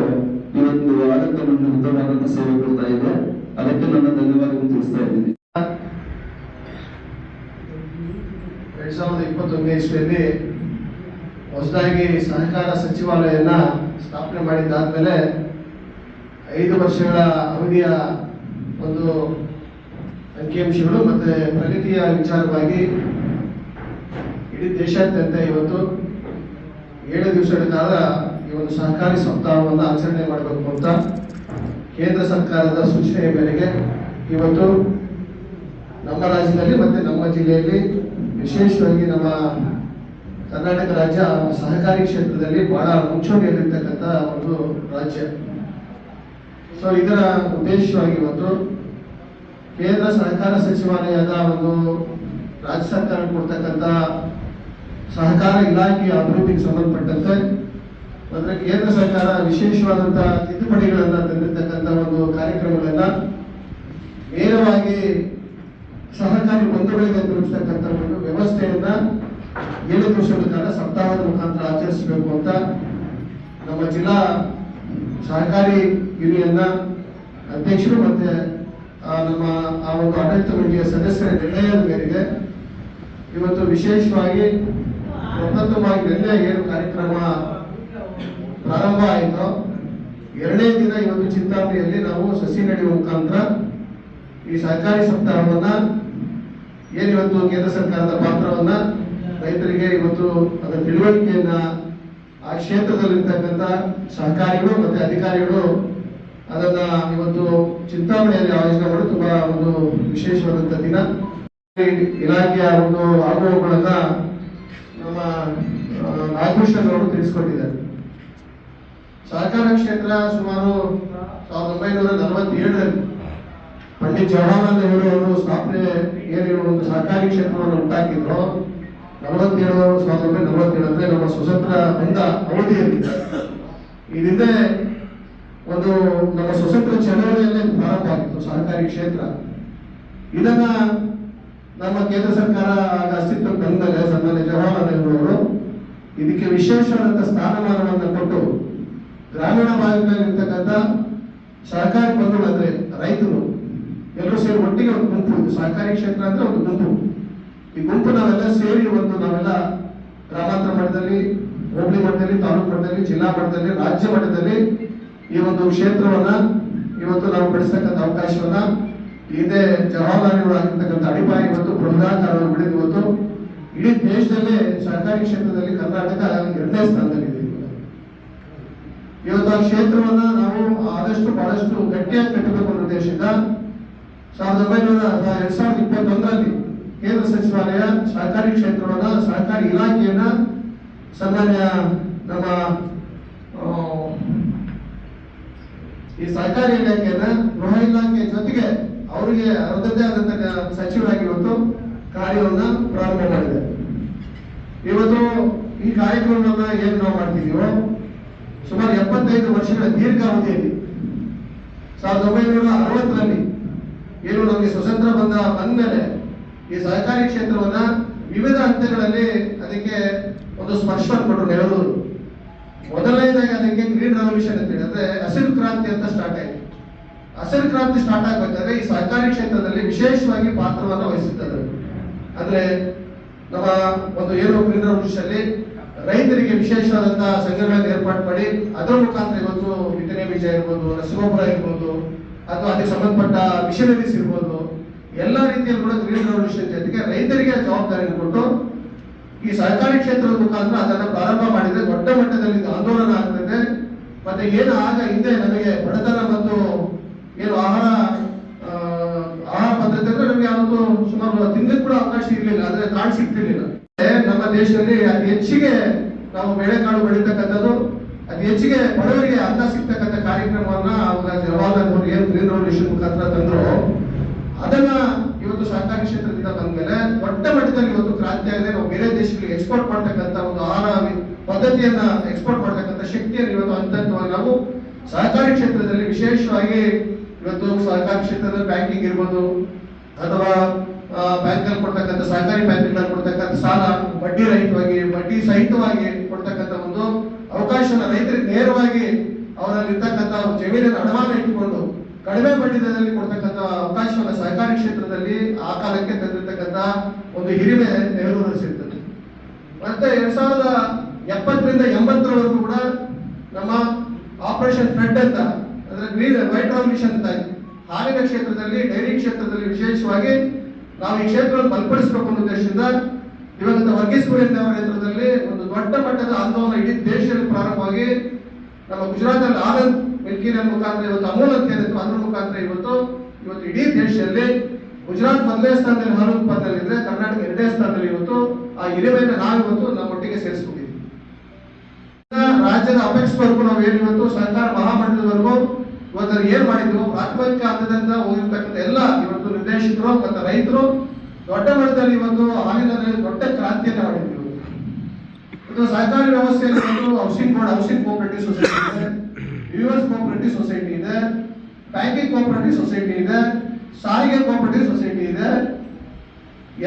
ಇವತ್ತು ಆಡಳಿತ ಮಂಡಳಿ ಉತ್ತಮವಾದಂತಹ ಸೇವೆ ಕೊಡ್ತಾ ಇದೆ. ಅದಕ್ಕೆ ನನ್ನ ಧನ್ಯವಾದಗಳು ತಿಳಿಸ್ತಾ ಇದ್ದೀನಿ. 2021ನೇ ಇಸ್ವಿಯಲ್ಲಿ ಹೊಸದಾಗಿ ಸಹಕಾರ ಸಚಿವಾಲಯನ ಸ್ಥಾಪನೆ ಮಾಡಿದ್ದಾದ್ಮೇಲೆ 5 ವರ್ಷಗಳ ಅವಧಿಯ ಒಂದು ಅಂಕಿಅಂಶಗಳು ಮತ್ತೆ ಪ್ರಗತಿಯ ವಿಚಾರವಾಗಿ ಇಡೀ ದೇಶಾದ್ಯಂತ ಇವತ್ತು 7 ದಿವಸಗಳ ಕಾಲ ಈ ಒಂದು ಸಹಕಾರಿ ಸಪ್ತಾಹವನ್ನು ಆಚರಣೆ ಮಾಡಬೇಕು ಅಂತ ಕೇಂದ್ರ ಸರ್ಕಾರದ ಸೂಚನೆಯ ಮೇರೆಗೆ ಇವತ್ತು ನಮ್ಮ ರಾಜ್ಯದಲ್ಲಿ ಮತ್ತೆ ನಮ್ಮ ಜಿಲ್ಲೆಯಲ್ಲಿ ವಿಶೇಷವಾಗಿ ನಮ್ಮ ಕರ್ನಾಟಕ ರಾಜ್ಯ ಸಹಕಾರಿ ಕ್ಷೇತ್ರದಲ್ಲಿ ಬಹಳ ಮುಂಚೂಣಿಯಲ್ಲಿರ್ತಕ್ಕಂಥ ಒಂದು ರಾಜ್ಯ. ಸೊ ಇದರ ಉದ್ದೇಶವಾಗಿ ಇವತ್ತು ಕೇಂದ್ರ ಸಹಕಾರ ಸಚಿವಾಲಯದ ಒಂದು ರಾಜ್ಯ ಸರ್ಕಾರ ಕೊಡ್ತಕ್ಕಂಥ ಸಹಕಾರ ಇಲಾಖೆಯ ಅಭಿವೃದ್ಧಿಗೆ ಸಂಬಂಧಪಟ್ಟಂತೆ ಅಂದ್ರೆ ಕೇಂದ್ರ ಸರ್ಕಾರ ವಿಶೇಷವಾದಂತಹ ತಿದ್ದುಪಡಿಗಳನ್ನ ತಂದಿರತಕ್ಕಂಥ ಒಂದು ಕಾರ್ಯಕ್ರಮಗಳನ್ನ ನೇರವಾಗಿ ಸಹಕಾರಿ ಬಂಧುಗಳಿಗೆ ತಲುಪಿಸ್ತಕ್ಕಂಥ ಒಂದು ವ್ಯವಸ್ಥೆಯನ್ನ 7 ದಿವಸಗಳ ಕಾಲ ಸಪ್ತಾಹದ ಮುಖಾಂತರ ಆಚರಿಸಬೇಕು ಅಂತ ನಮ್ಮ ಜಿಲ್ಲಾ ಸಹಕಾರಿ ಯೂನಿಯನ್ನ ಅಧ್ಯಕ್ಷರು ಮತ್ತೆ ನಮ್ಮ ಆ ಒಂದು ಆಡಳಿತ ಮಂಡಳಿಯ ಸದಸ್ಯರ ನಿರ್ಣಯದ ಮೇರೆಗೆ ಇವತ್ತು ವಿಶೇಷವಾಗಿ ಪ್ರಪ್ರಥಮವಾಗಿ ನಿನ್ನೆ ಏನು ಕಾರ್ಯಕ್ರಮ ಪ್ರಾರಂಭ ಆಯಿತು, 2ನೇ ದಿನ ಇವತ್ತು ಚಿಂತಾಮಣಿಯಲ್ಲಿ ನಾವು ಸಸಿ ನಡೆಯುವ ಮುಖಾಂತರ ಈ ಸಹಕಾರಿ ಸಪ್ತಾಹವನ್ನ ಏನಿವತ್ತು ಕೇಂದ್ರ ಸರ್ಕಾರದ ಪಾತ್ರವನ್ನ ರೈತರಿಗೆ ಇವತ್ತು ಅದರ ತಿಳುವಳಿಕೆಯನ್ನ ಆ ಕ್ಷೇತ್ರದಲ್ಲಿರ್ತಕ್ಕಂಥ ಸಹಕಾರಿಗಳು ಮತ್ತೆ ಅಧಿಕಾರಿಗಳು ಅದನ್ನ ಇವತ್ತು ಚಿಂತಾಮಣಿಯಲ್ಲಿ ಆಯೋಜನೆ ಮಾಡಿ ತುಂಬಾ ಒಂದು ವಿಶೇಷವಾದಂಥ ದಿನ. ಇಲಾಖೆಯ ಒಂದು ಆಗುವಗಳನ್ನ ನಮ್ಮ ನಾಗಭೂಷಣ್ ಅವರು ತಿಳಿಸ್ಕೊಟ್ಟಿದ್ದಾರೆ. ಸಹಕಾರ ಕ್ಷೇತ್ರ ಸುಮಾರು 1947ರಲ್ಲಿ ಪಂಡಿತ್ ಜವಾಹರ್ಲಾಲ್ ನೆಹರು ಅವರು ಸ್ಥಾಪನೆ ಏನು ಒಂದು ಸಹಕಾರಿ ಕ್ಷೇತ್ರವನ್ನು ಉಂಟಾಕಿದ್ರು 1947 ಅಂದ್ರೆ ನಮ್ಮ ಸ್ವತಂತ್ರ ಬಂದ ಅವಧಿಯಲ್ಲಿ. ಇದರಿಂದ ಒಂದು ನಮ್ಮ ಸ್ವತಂತ್ರ ಚಳವಳಿಯಲ್ಲೇ ಪ್ರಾರಂಭ ಆಗಿತ್ತು ಸಹಕಾರಿ ಕ್ಷೇತ್ರ. ಇದನ್ನ ನಮ್ಮ ಕೇಂದ್ರ ಸರ್ಕಾರ ಆಗ ಅಸ್ತಿತ್ವಕ್ಕೆ ಬಂದರೆ ಸನ್ಮಾನ್ಯ ಜವಾಹರ್ಲಾಲ್ ನೆಹರು ಅವರು ಇದಕ್ಕೆ ವಿಶೇಷವಾದಂಥ ಸ್ಥಾನಮಾನವನ್ನು ಕೊಟ್ಟು ಗ್ರಾಮೀಣ ಭಾಗದಲ್ಲಿರ್ತಕ್ಕಂಥ ಸಹಕಾರಿ ಬಂಧುಗಳು ಅಂದ್ರೆ ರೈತರು ಎಲ್ಲರೂ ಸೇರಿ ಒಟ್ಟಿಗೆ ಒಂದು ಗುಂಪು ಇದು. ಸಹಕಾರಿ ಕ್ಷೇತ್ರ ಅಂದ್ರೆ ಒಂದು ಗುಂಪು. ಈ ಗುಂಪು ನಾವೆಲ್ಲ ಸೇರಿ ನಾವೆಲ್ಲ ಗ್ರಾಮಾಂತರ ಮಟ್ಟದಲ್ಲಿ, ಹೋಬಳಿ ಮಟ್ಟದಲ್ಲಿ, ತಾಲೂಕು ಮಟ್ಟದಲ್ಲಿ, ಜಿಲ್ಲಾ ಮಟ್ಟದಲ್ಲಿ, ರಾಜ್ಯ ಮಟ್ಟದಲ್ಲಿ ಈ ಒಂದು ಕ್ಷೇತ್ರವನ್ನ ಇವತ್ತು ನಾವು ಬೆಳೆಸ್ತಕ್ಕಂಥ ಅವಕಾಶವನ್ನ ಇದೇ ಜವಾಹರ್ಲಾಲ್ ನೆಹರು ಆಗಿರ್ತಕ್ಕಂಥ ಅಡಿಪಾಯ ಇವತ್ತು ಬೃಹದಾಕಾರವನ್ನು ಬೆಳೆದು ಇವತ್ತು ಇಡೀ ದೇಶದಲ್ಲೇ ಸಹಕಾರಿ ಕ್ಷೇತ್ರದಲ್ಲಿ ಕರ್ನಾಟಕ 2ನೇ ಸ್ಥಾನದಲ್ಲಿದೆ. ಇವತ್ತು ಆ ಕ್ಷೇತ್ರವನ್ನ ನಾವು ಆದಷ್ಟು ಬಹಳಷ್ಟು ಗಟ್ಟಿಯಾಗಿ ಕಟ್ಟಬೇಕು ಅನ್ನೋ ಉದ್ದೇಶದಿಂದ 2021ರಲ್ಲಿ ಕೇಂದ್ರ ಸಚಿವಾಲಯ ಸಹಕಾರಿ ಕ್ಷೇತ್ರವನ್ನ, ಸಹಕಾರಿ ಇಲಾಖೆಯನ್ನ ಸನ್ಮಾನ್ಯ ನಮ್ಮ ಈ ಸಹಕಾರಿ ಇಲಾಖೆಯನ್ನ ಗೃಹ ಇಲಾಖೆ ಜೊತೆಗೆ ಅವರಿಗೆ ಅದರದ್ದೇ ಆದಂತ ಸಚಿವರಾಗಿ ಇವತ್ತು ಕಾರ್ಯವನ್ನ ಪ್ರಾರಂಭ ಮಾಡಿದೆ. ಇವತ್ತು ಈ ಕಾರ್ಯಕ್ರಮವನ್ನ ಏನು ನಾವು ಮಾಡ್ತಿದೀವೋ ಸುಮಾರು 75 ವರ್ಷಗಳ ದೀರ್ಘಾವಧಿಯಲ್ಲಿ 1960ರಲ್ಲಿ ಏನು ನಮಗೆ ಸ್ವತಂತ್ರ ಬಂದ್ಮೇಲೆ ಈ ಸಹಕಾರಿ ಕ್ಷೇತ್ರವನ್ನ ವಿವಿಧ ಹಂತಗಳಲ್ಲಿ ಅದಕ್ಕೆ ಒಂದು ಸ್ಪರ್ಶವನ್ನು ಕೊಟ್ಟರು ನೆಹರು. ಮೊದಲನೇದಾಗಿ ಅದಕ್ಕೆ ಗ್ರೀನ್ ರೆವಲ್ಯೂಷನ್ ಅಂತ ಹೇಳಿ ಅಂದ್ರೆ ಹಸಿರು ಕ್ರಾಂತಿ ಅಂತ ಸ್ಟಾರ್ಟ್ ಆಯಿತು. ಹಸಿರು ಕ್ರಾಂತಿ ಸ್ಟಾರ್ಟ್ ಆಗ್ಬೇಕಾದ್ರೆ ಈ ಸಹಕಾರಿ ಕ್ಷೇತ್ರದಲ್ಲಿ ವಿಶೇಷವಾಗಿ ಪಾತ್ರವನ್ನು ವಹಿಸುತ್ತದೆ. ಅಂದ್ರೆ ನಮ್ಮ ಒಂದು ಏನು ಗ್ರೀನ್ ರೆವಲ್ಯೂಷನ್ ಅಲ್ಲಿ ರೈತರಿಗೆ ವಿಶೇಷವಾದಂತಹ ಸಂಘಗಳನ್ನು ಏರ್ಪಾಡು ಮಾಡಿ ಅದರ ಮುಖಾಂತರ ಇವತ್ತು ಬಿತ್ತನೆ ಬೀಜ ಇರ್ಬೋದು, ರಸಗೊಬ್ಬರ ಇರ್ಬೋದು, ಅಥವಾ ಅದಕ್ಕೆ ಸಂಬಂಧಪಟ್ಟ ಮಿಷನರೀಸ್ ಇರ್ಬೋದು, ಎಲ್ಲ ರೀತಿಯಲ್ಲಿ ಕೂಡ ಗ್ರೀನ್ ರೆವಲ್ಯೂಷನ್ ಜೊತೆಗೆ ರೈತರಿಗೆ ಜವಾಬ್ದಾರಿಯನ್ನು ಕೊಟ್ಟು ಈ ಸಹಕಾರಿ ಕ್ಷೇತ್ರದ ಮುಖಾಂತರ ಅದನ್ನ ಪ್ರಾರಂಭ ಮಾಡಿದ್ರೆ ದೊಡ್ಡ ಮಟ್ಟದಲ್ಲಿ ಆಂದೋಲನ ಆಗ್ತದೆ. ಮತ್ತೆ ಏನು ಆಗ ಹಿಂದೆ ನಮಗೆ ಬಡತನ ಮತ್ತು ಏನು ಆಹಾರ ಭದ್ರತೆ ಅಂದ್ರೆ ನಮಗೆ ಯಾವತ್ತು ಸುಮಾರು ತಿನ್ನಕ್ಕೆ ಕೂಡ ಅವಕಾಶ ಇರಲಿಲ್ಲ, ಅಂದ್ರೆ ಕಾಳು ಸಿಗ್ತಿರ್ಲಿಲ್ಲ. ನಮ್ಮ ದೇಶದಲ್ಲಿ ಅತಿ ಹೆಚ್ಚಿಗೆ ನಾವು ಬೇಳೆಕಾಳು ಬೆಳೀತಕ್ಕಂಥದ್ದು, ಅತಿ ಹೆಚ್ಚಿಗೆ ಬಡವರಿಗೆ ಅನ್ನ ಸಿಗ್ತಕ್ಕಂಥ ಕಾರ್ಯಕ್ರಮವನ್ನ ಅವಾಗ ಜವಾಹರ್ಲಾಲ್ ನೆಹರು ಏನು ಗ್ರೀನ್ ರೆವಲ್ಯೂಷನ್ ಮುಖಾಂತರ ತಂದ್ರು. ಅದನ್ನ ಇವತ್ತು ಸಹಕಾರಿ ಕ್ಷೇತ್ರದಿಂದ ಬಂದ್ಮೇಲೆ ದೊಡ್ಡ ಮಟ್ಟದಲ್ಲಿ ಇವತ್ತು ಕ್ರಾಂತಿ ಆಗಿದೆ. ನಾವು ಬೇರೆ ದೇಶಗಳಿಗೆ ಎಕ್ಸ್ಪೋರ್ಟ್ ಮಾಡ್ತಕ್ಕಂಥ ಒಂದು ಆಹಾರ ಪದ್ಧತಿಯನ್ನ ಎಕ್ಸ್ಪೋರ್ಟ್ ಮಾಡ್ತಕ್ಕಂಥ ಶಕ್ತಿಯನ್ನು ಇವತ್ತು ಹಂತವಾಗಿ ನಾವು ಸಹಕಾರಿ ಕ್ಷೇತ್ರದಲ್ಲಿ ವಿಶೇಷವಾಗಿ ಇವತ್ತು ಸಹಕಾರಿ ಕ್ಷೇತ್ರದಲ್ಲಿ ಬ್ಯಾಂಕಿಂಗ್ ಇರ್ಬೋದು, ಅಥವಾ ಬ್ಯಾಂಕಲ್ಲಿ ಕೊಡ್ತಕ್ಕಂಥ ಸಹಕಾರಿ ಬ್ಯಾಂಕ್ಗಳಲ್ಲಿ ಕೊಡ್ತಕ್ಕಂಥ ಸಾಲ ಬಡ್ಡಿ ಸಹಿತವಾಗಿ ಕೊಡ್ತಕ್ಕಂಥ ಒಂದು ಅವಕಾಶನ ರೈತರಿಗೆ ನೇರವಾಗಿ ಅವರಲ್ಲಿರ್ತಕ್ಕಂಥ ಜಮೀನಿನ ಅಡಮಾನ ಇಟ್ಟುಕೊಂಡು ಕಡಿಮೆ ಬಡ್ಡಿ ದರದಲ್ಲಿ ಕೊಡ್ತಕ್ಕಂಥ ಅವಕಾಶವನ್ನ ಸಹಕಾರಿ ಕ್ಷೇತ್ರದಲ್ಲಿ ಆ ಕಾಲಕ್ಕೆ ತಂದಿರ್ತಕ್ಕಂಥ ಒಂದು ಹಿರಿಮೆ ನೆಹರು ಸಿಗ್ತದೆ. ಮತ್ತೆ 2070ರಿಂದ 80ರವರೆಗೂ ಕೂಡ ನಮ್ಮ ಆಪರೇಷನ್ ಫ್ಲಡ್ ಅಂತ ಅಂದ್ರೆ ಗ್ರೀನ್ ವೈಟ್ ರೆವಲ್ಯೂಷನ್ ಅಂತ ಹಾಲಿನ ಕ್ಷೇತ್ರದಲ್ಲಿ, ಡೈರಿ ಕ್ಷೇತ್ರದಲ್ಲಿ ವಿಶೇಷವಾಗಿ ನಾವು ಈ ಕ್ಷೇತ್ರವನ್ನು ಬಲಪಡಿಸಬೇಕು ಅನ್ನೋ ಉದ್ದೇಶದಿಂದ ಇವಾಗ ವರ್ಗೀಸ್ ಕುರಿಯನ್ ಅವರ ನೇತೃತ್ವದಲ್ಲಿ ಒಂದು ದೊಡ್ಡ ಮಟ್ಟದ ಆಂದೋಲನ ಇಡೀ ದೇಶದಲ್ಲಿ ಪ್ರಾರಂಭವಾಗಿ ನಮ್ಮ ಗುಜರಾತಲ್ಲಿ ಆನಂದ್ ಮಿಲ್ಕಿನ ಮುಖಾಂತರ ಇವತ್ತು ಅಮೂಲ್ ಅಂತ ಏನಿತ್ತು ಅದರ ಮುಖಾಂತರ ಇವತ್ತು ಇಡೀ ದೇಶದಲ್ಲಿ ಗುಜರಾತ್ ಮೊದಲನೇ ಸ್ಥಾನದಲ್ಲಿ ಹಾಲು ಉತ್ಪಾದನೆಯಲ್ಲಿದ್ರೆ ಕರ್ನಾಟಕ 2ನೇ ಸ್ಥಾನದಲ್ಲಿ ಇವತ್ತು ಆ ಹಿರಿಮೆಯನ್ನು ನಾವಿವತ್ತು ನಮ್ಮೊಟ್ಟಿಗೆ ಸೇರಿಸ್ಕೊಂಡಿದ್ದೀವಿ. ರಾಜ್ಯದ ಅಪೆಕ್ಸ್ವರೆಗೂ ನಾವು ಏನು ಇವತ್ತು ಸರ್ಕಾರ ಮಹಾಮಂಡಲದವರೆಗೂ ಇವತ್ತು ಏನ್ ಮಾಡಿದ್ವು ಪ್ರಾಥಮಿಕ ಹಂತದಿಂದ ಹೋಗಿರ್ತಕ್ಕಂಥ ಎಲ್ಲ ಇವತ್ತು ನಿರ್ದೇಶಕರು ಮತ್ತು ರೈತರು ದೊಡ್ಡ ಮಟ್ಟದಲ್ಲಿ ಇವತ್ತು ಹಾಲಿನಲ್ಲಿ ದೊಡ್ಡ ಕ್ರಾಂತಿಯನ್ನು ಮಾಡಿದ್ವಿ. ಇದು ಸಹಕಾರಿ ವ್ಯವಸ್ಥೆಯಲ್ಲಿ housing board, housing cooperative society ಇದೆ, ಯೂನಿವರ್ಸ್ ಕೋಆಪರೇಟಿವ್ ಸೊಸೈಟಿ ಇದೆ, ಬ್ಯಾಂಕಿಂಗ್ ಕೋಆಪರೇಟಿವ್ ಸೊಸೈಟಿ ಇದೆ, ಸಾರಿಗೆ ಕೋಆಪರೇಟಿವ್ ಸೊಸೈಟಿ ಇದೆ.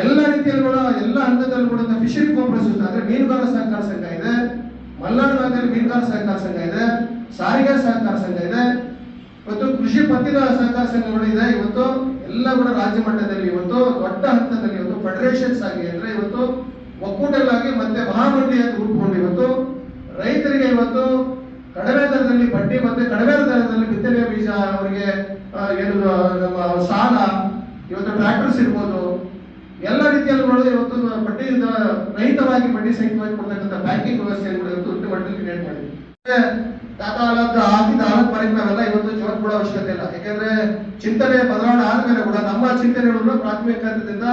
ಎಲ್ಲ ರೀತಿಯಲ್ಲಿ ಕೂಡ ಎಲ್ಲ ಹಂತದಲ್ಲಿ ಕೂಡ ಫಿಶರಿ ಕೋಆಪರೇಟಿವ್ ಅಂದ್ರೆ ಮೀನುಗಾರ ಸಹಕಾರ ಸಂಘ ಇದೆ, ಮಲೆನಾಡು ಭಾಗದಲ್ಲಿ ಮೀನುಗಾರ ಸಹಕಾರ ಸಂಘ ಇದೆ, ಸಾರಿಗೆ ಸಹಕಾರ ಸಂಘ ಇದೆ, ಇವತ್ತು ಕೃಷಿ ಪತ್ತಿನ ಸಹಕಾರ ಸಂಘಗಳು ಇದೆ. ಇವತ್ತು ಎಲ್ಲ ಕೂಡ ರಾಜ್ಯ ಮಟ್ಟದಲ್ಲಿ ಇವತ್ತು ದೊಡ್ಡ ಹಂತದಲ್ಲಿ ಇವತ್ತು ಫೆಡರೇಷನ್ಸ್ ಆಗಿ ಅಂದ್ರೆ ಇವತ್ತು ಒಕ್ಕೂಟಗಳಾಗಿ ಮತ್ತೆ ಮಹಾಮಂಡಿಯಾಗಿ ರೂಪುಗೊಂಡು ಇವತ್ತು ರೈತರಿಗೆ ಇವತ್ತು ಕಡಿಮೆ ದರದಲ್ಲಿ ಬಡ್ಡಿ ಮತ್ತೆ ಕಡಿಮೆ ದರದಲ್ಲಿ ಬಿತ್ತನೆ ಬೀಜ, ಅವರಿಗೆ ಏನು ನಮ್ಮ ಸಾಲ, ಇವತ್ತು ಟ್ರ್ಯಾಕ್ಟರ್ಸ್ ಇರ್ಬೋದು, ಎಲ್ಲ ರೀತಿಯಲ್ಲಿ ಇವತ್ತು ಬಡ್ಡಿ ರಹಿತವಾಗಿ ಬಡ್ಡಿ ಸಹಿತವಾಗಿ ಕೊಡ್ತಕ್ಕಂಥ ಬ್ಯಾಂಕಿಂಗ್ ವ್ಯವಸ್ಥೆಯನ್ನು ಇವತ್ತು ದೊಡ್ಡ ಮಟ್ಟದಲ್ಲಿ ಕ್ರಿಯೇಟ್ ಮಾಡಿದ್ವಿ. ಹಾಕಿದ ಹಾಲತ್ ಮನೆಗೆ ನಾವೆಲ್ಲ ಇವತ್ತು ಜೀವನ ಕೂಡ ಅವಶ್ಯಕತೆ ಇಲ್ಲ. ಯಾಕಂದ್ರೆ ಚಿಂತನೆ ಬದಲಾವಣೆ ಆದ್ಮೇಲೆ ಕೂಡ ನಮ್ಮ ಚಿಂತನೆಗಳನ್ನು ಪ್ರಾಥಮಿಕ ಹಂತದಿಂದ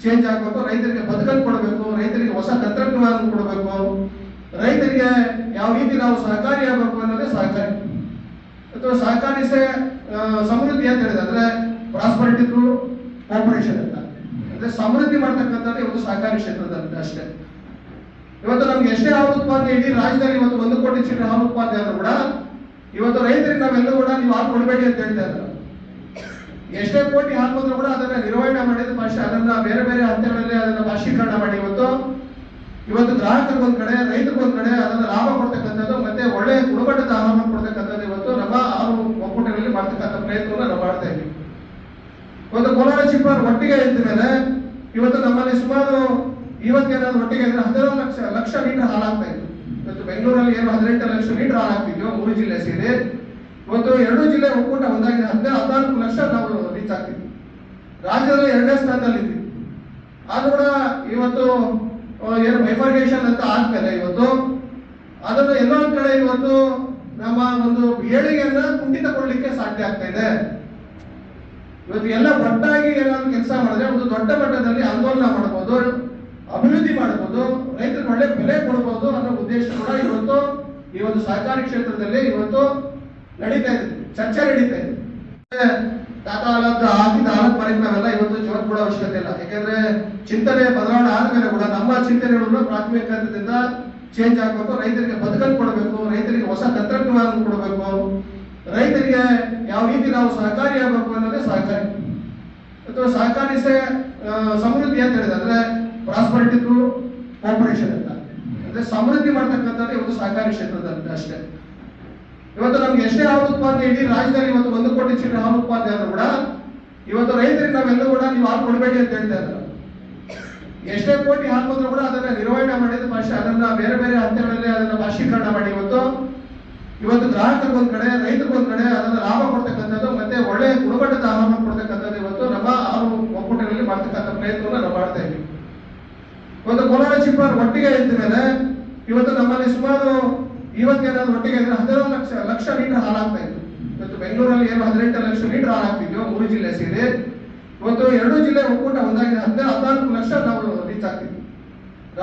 ಚೇಂಜ್ ಆಗಬೇಕು. ರೈತರಿಗೆ ಬದುಕನ್ನು ಕೊಡಬೇಕು, ರೈತರಿಗೆ ಹೊಸ ತಂತ್ರಜ್ಞಾನ ಕೊಡಬೇಕು, ರೈತರಿಗೆ ಯಾವ ರೀತಿ ನಾವು ಸಹಕಾರಿ ಆಗಬೇಕು ಅನ್ನೋದೇ ಸಹಕಾರಿ. ಅಥವಾ ಸಹಕಾರಿ ಸಮೃದ್ಧಿ ಅಂತ ಹೇಳಿದ್ರೆ ಅಂದ್ರೆ ಪ್ರಾಸ್ಪರಿಟಿ ಥ್ರೂ ಕೋಪರೇಷನ್ ಅಂತ, ಅಂದ್ರೆ ಸಮೃದ್ಧಿ ಮಾಡ್ತಕ್ಕಂಥದ್ದು ಇವತ್ತು ಸಹಕಾರಿ ಕ್ಷೇತ್ರದಲ್ಲಿ ಅಷ್ಟೇ. ಇವತ್ತು ನಮ್ಗೆ ಎಷ್ಟೇ ಹಾಲು ಉತ್ಪಾದನೆ ಇಡೀ ರಾಜ್ಯದಲ್ಲಿ ಇವತ್ತು 1 ಕೋಟಿ ಚೀಲ ಹಾಲು ಉತ್ಪಾದನೆ ಆದ್ರೂ ಕೂಡ ಇವತ್ತು ರೈತರಿಗೆ ನಾವೆಲ್ಲೂ ಕೂಡ ನೀವು ಹಾಲು ಕೊಡಬೇಡಿ ಅಂತ ಹೇಳ್ತಾ ಇದ್ದಾರೆ. ಎಷ್ಟೇ ಕೋಟಿ ಹಾಲು ಬಂದ್ರು ಕೂಡ ಅದನ್ನ ನಿರ್ವಹಣೆ ಮಾಡಿದ ಭಾಷೆ, ಅದನ್ನ ಬೇರೆ ಬೇರೆ ಹಂತಗಳಲ್ಲಿ ಅದನ್ನ ಭಾಷೀಕರಣ ಮಾಡಿ ಇವತ್ತು ಗ್ರಾಹಕರಿಗೊಂದ್ ಕಡೆ, ರೈತರಿಗೊಂದ್ ಕಡೆ ಅದನ್ನ ಲಾಭ ಕೊಡ್ತಕ್ಕಂಥದ್ದು ಮತ್ತೆ ಒಳ್ಳೆ ಗುಣಮಟ್ಟದ ಆಹಾರ ಕೊಡ್ತಕ್ಕಂಥದ್ದು ಇವತ್ತು ನಮ್ಮ ಹಾಲು ಒಕ್ಕೂಟಗಳಲ್ಲಿ ಮಾಡ್ತಕ್ಕಂಥ ಪ್ರಯತ್ನವನ್ನು ನಾವು ಮಾಡ್ತಾ ಇದ್ದೀವಿ. ಒಂದು ಕೋಲಾರ ಚಿಪ್ಪಾರ್ ಒಟ್ಟಿಗೆ ಇದ್ದ ಮೇಲೆ ಇವತ್ತು ನಮ್ಮಲ್ಲಿ ಸುಮಾರು ಇವತ್ತೇನಾದ್ರು ಒಟ್ಟಿಗೆ ಅಂದ್ರೆ 16 ಲಕ್ಷ ಲೀಟರ್ ಹಾಲು ಆಗ್ತಾ ಇತ್ತು. ಇವತ್ತು ಬೆಂಗಳೂರಲ್ಲಿ ಏನು 18 ಲಕ್ಷ ಲೀಟರ್ ಹಾಲು ಆಗ್ತಿದ್ಯೋ 3 ಜಿಲ್ಲೆ ಸೇರಿ, ಇವತ್ತು 2 ಜಿಲ್ಲೆ ಒಕ್ಕೂಟ ಒಂದಾಗಿ 14 ಲಕ್ಷ ನಾವು ರೀಚ್ ಆಗ್ತಿದ್ವಿ. ರಾಜ್ಯದಲ್ಲಿ 2ನೇ ಸ್ಥಾನದಲ್ಲಿ ಇದ್ವಿ. ಆದ್ರೂ ಕೂಡ ಇವತ್ತು ಏನು ಬೈಫರ್ಗೇಷನ್ ಅಂತ ಆದ್ಮೇಲೆ ಇವತ್ತು ಅದನ್ನು ಎಲ್ಲೋ ಒಂದ್ ಕಡೆ ಇವತ್ತು ನಮ್ಮ ಒಂದು ಏಳಿಗೆಯನ್ನ ಕುಂಠಿತಗೊಳ್ಳಿಕ್ಕೆ ಸಾಧ್ಯ ಆಗ್ತಾ ಇದೆ. ಇವತ್ತು ಎಲ್ಲ ಒಟ್ಟಾಗಿ ಏನಾದ್ರು ಕೆಲಸ ಮಾಡಿದ್ರೆ ಒಂದು ದೊಡ್ಡ ಮಟ್ಟದಲ್ಲಿ ಆಂದೋಲನ ಮಾಡಬಹುದು, ಅಭಿವೃದ್ಧಿ ಮಾಡಬಹುದು, ರೈತರಿಗೆ ಒಳ್ಳೆ ಬೆಲೆ ಕೊಡಬಹುದು ಅನ್ನೋ ಉದ್ದೇಶ ಕೂಡ ಇವತ್ತು ಈ ಒಂದು ಸಹಕಾರಿ ಕ್ಷೇತ್ರದಲ್ಲಿ ಇವತ್ತು ನಡೀತಾ ಇದೆ, ಚರ್ಚೆ ನಡೀತಾ ಇದೆ. ಟಾಟಾ ಹಾಕಿದ ಹಾಲತ್ ಮನೆಗೆ ನಾವೆಲ್ಲ ಇವತ್ತು ಜೀವನ ಕೂಡ ಅವಶ್ಯಕತೆ ಇಲ್ಲ. ಯಾಕಂದ್ರೆ ಚಿಂತನೆ ಬದಲಾವಣೆ ಆದ್ಮೇಲೆ ಕೂಡ ನಮ್ಮ ಚಿಂತನೆಗಳನ್ನು ಪ್ರಾಥಮಿಕ ಹಂತದಿಂದ ಚೇಂಜ್ ಆಗಬೇಕು. ರೈತರಿಗೆ ಬದುಕನ್ನು ಕೊಡಬೇಕು, ರೈತರಿಗೆ ಹೊಸ ತಂತ್ರಜ್ಞಾನ ಕೊಡಬೇಕು, ರೈತರಿಗೆ ಯಾವ ರೀತಿ ನಾವು ಸಹಕಾರಿ ಆಗಬೇಕು ಅನ್ನೋದೇ ಸಹಕಾರಿ. ಅಥವಾ ಸಹಕಾರಿ ಸಮೃದ್ಧಿ ಅಂತ ಹೇಳಿದ್ರೆ ಅಂದ್ರೆ ಪ್ರಾಸ್ಪರಿಟಿ ಥ್ರೂ ಕೋಪರೇಷನ್ ಅಂತ, ಅಂದ್ರೆ ಸಮೃದ್ಧಿ ಮಾಡ್ತಕ್ಕಂಥದ್ದು ಇವತ್ತು ಸಹಕಾರಿ ಕ್ಷೇತ್ರದಲ್ಲಿ ಅಷ್ಟೇ. ಇವತ್ತು ನಮ್ಗೆ ಎಷ್ಟೇ ಹಾಲು ಉತ್ಪಾದನೆ ಇಡೀ ರಾಜ್ಯದಲ್ಲಿ ಇವತ್ತು 1 ಕೋಟಿ ಚೀಲ ಹಾಲು ಉತ್ಪಾದನೆ ಆದ್ರೂ ಕೂಡ ಇವತ್ತು ರೈತರಿಗೆ ನಾವೆಲ್ಲೂ ಕೂಡ ನೀವು ಹಾಲು ಕೊಡಬೇಡಿ ಅಂತ ಹೇಳ್ತಾ ಇದ್ದಾರೆ. ಎಷ್ಟೇ ಕೋಟಿ ಹಾಲು ಬಂದ್ರು ಕೂಡ ಅದನ್ನ ನಿರ್ವಹಣೆ ಮಾಡಿದ ಭಾಷೆ, ಅದನ್ನ ಬೇರೆ ಬೇರೆ ಹಂತಗಳಲ್ಲಿ ಅದನ್ನ ಭಾಷೀಕರಣ ಮಾಡಿ ಇವತ್ತು ಗ್ರಾಹಕರಿಗೊಂದ್ ಕಡೆ, ರೈತರಿಗೊಂದ್ ಕಡೆ ಅದನ್ನ ಲಾಭ ಕೊಡ್ತಕ್ಕಂಥದ್ದು ಮತ್ತೆ ಒಳ್ಳೆ ಗುಣಮಟ್ಟದ ಆಹಾರ ಕೊಡ್ತಕ್ಕಂಥದ್ದು ಇವತ್ತು ನಮ್ಮ ಹಾಲು ಒಕ್ಕೂಟಗಳಲ್ಲಿ ಮಾಡ್ತಕ್ಕಂಥ ಪ್ರಯತ್ನವನ್ನು ನಾವು ಮಾಡ್ತಾ ಇದ್ದೀವಿ. ಒಂದು ಕೋಲಾರ ಚಿಪ್ಪಾರ್ ಒಟ್ಟಿಗೆ ಇದ್ದ ಮೇಲೆ ಇವತ್ತು ನಮ್ಮಲ್ಲಿ ಸುಮಾರು ಇವತ್ತೇನಾದ್ರು ಒಟ್ಟಿಗೆ ಅಂದ್ರೆ 16 ಲಕ್ಷ ಲೀಟರ್ ಹಾಲು ಆಗ್ತಾ ಇತ್ತು. ಇವತ್ತು ಬೆಂಗಳೂರಲ್ಲಿ ಏನು 18 ಲಕ್ಷ ಲೀಟರ್ ಹಾಲು ಆಗ್ತಿದ್ಯೋ 3 ಜಿಲ್ಲೆ ಸೇರಿ, ಇವತ್ತು 2 ಜಿಲ್ಲೆ ಒಕ್ಕೂಟ ಒಂದಾಗಿ 14 ಲಕ್ಷ ನಾವು ರೀಚ್ ಆಗ್ತಿದ್ವಿ.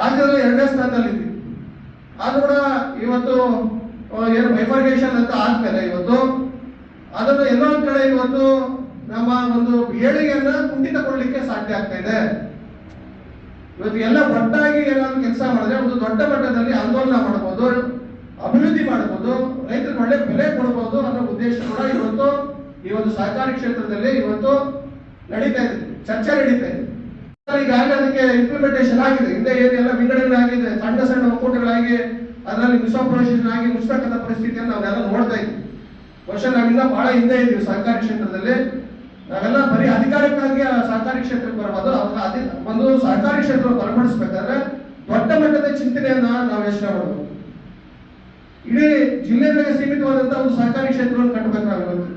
ರಾಜ್ಯದಲ್ಲಿ 2ನೇ ಸ್ಥಾನದಲ್ಲಿ ಇದ್ವಿ. ಆದ್ರೂ ಕೂಡ ಇವತ್ತು ಏನು ಬೈಫರ್ಗೇಷನ್ ಅಂತ ಆದ್ಮೇಲೆ ಇವತ್ತು ಅದನ್ನು ಎಲ್ಲೋ ಒಂದ್ ಕಡೆ ಇವತ್ತು ನಮ್ಮ ಒಂದು ಏಳಿಗೆಯನ್ನ ಕುಂಠಿತಗೊಳ್ಳಿಕ್ಕೆ ಸಾಧ್ಯ ಆಗ್ತಾ ಇದೆ. ಇವತ್ತು ಎಲ್ಲ ಒಟ್ಟಾಗಿ ಏನಾದ್ರು ಕೆಲಸ ಮಾಡಿದ್ರೆ ಒಂದು ದೊಡ್ಡ ಮಟ್ಟದಲ್ಲಿ ಆಂದೋಲನ ಮಾಡಬಹುದು, ಅಭಿವೃದ್ಧಿ ಮಾಡಬಹುದು, ರೈತರಿಗೆ ಒಳ್ಳೆ ಬೆಲೆ ಕೊಡಬಹುದು ಅನ್ನೋ ಉದ್ದೇಶ ಕೂಡ ಇವತ್ತು ಈ ಒಂದು ಸಹಕಾರಿ ಕ್ಷೇತ್ರದಲ್ಲಿ ಇವತ್ತು ನಡೀತಾ ಇದೆ, ಚರ್ಚೆ ನಡೀತಾ ಇದೆ. ಈಗಾಗಲೇ ಅದಕ್ಕೆ ಇಂಪ್ಲಿಮೆಂಟೇಷನ್ ಆಗಿದೆ. ಹಿಂದೆ ಏನೆಲ್ಲ ವಿಂಗಡಣೆ ಆಗಿದೆ, ಸಣ್ಣ ಸಣ್ಣ ಒಕ್ಕೂಟಗಳಾಗಿ ಅದರಲ್ಲಿ ಮಿಸ್ಆಪರೇಷನ್ ಆಗಿ ಮುಗಿಸ್ತಕ್ಕಂಥ ಪರಿಸ್ಥಿತಿಯನ್ನು ನಾವೆಲ್ಲ ನೋಡ್ತಾ ಇದ್ವಿ. ಬಹುಶಃ ನಾವಿನ್ನ ಬಹಳ ಹಿಂದೆ ಇದ್ದೀವಿ ಸಹಕಾರಿ ಕ್ಷೇತ್ರದಲ್ಲಿ. ನಾವೆಲ್ಲ ಬರೀ ಅಧಿಕಾರಕ್ಕಾಗಿ ಸಹಕಾರಿ ಕ್ಷೇತ್ರಕ್ಕೆ ಬರಬಹುದು. ಒಂದು ಸಹಕಾರಿ ಕ್ಷೇತ್ರ ಬಲಪಡಿಸಬೇಕಾದ್ರೆ ದೊಡ್ಡ ಮಟ್ಟದ ಚಿಂತನೆಯನ್ನ ನಾವು ಯೋಚನೆ ಮಾಡಬಹುದು. ಇಡೀ ಜಿಲ್ಲೆಗಳಿಗೆ ಸೀಮಿತವಾದಂತಹ ಒಂದು ಸಹಕಾರಿ ಕ್ಷೇತ್ರವನ್ನು ಕಟ್ಟಬೇಕು ನಾವು ಇವತ್ತು.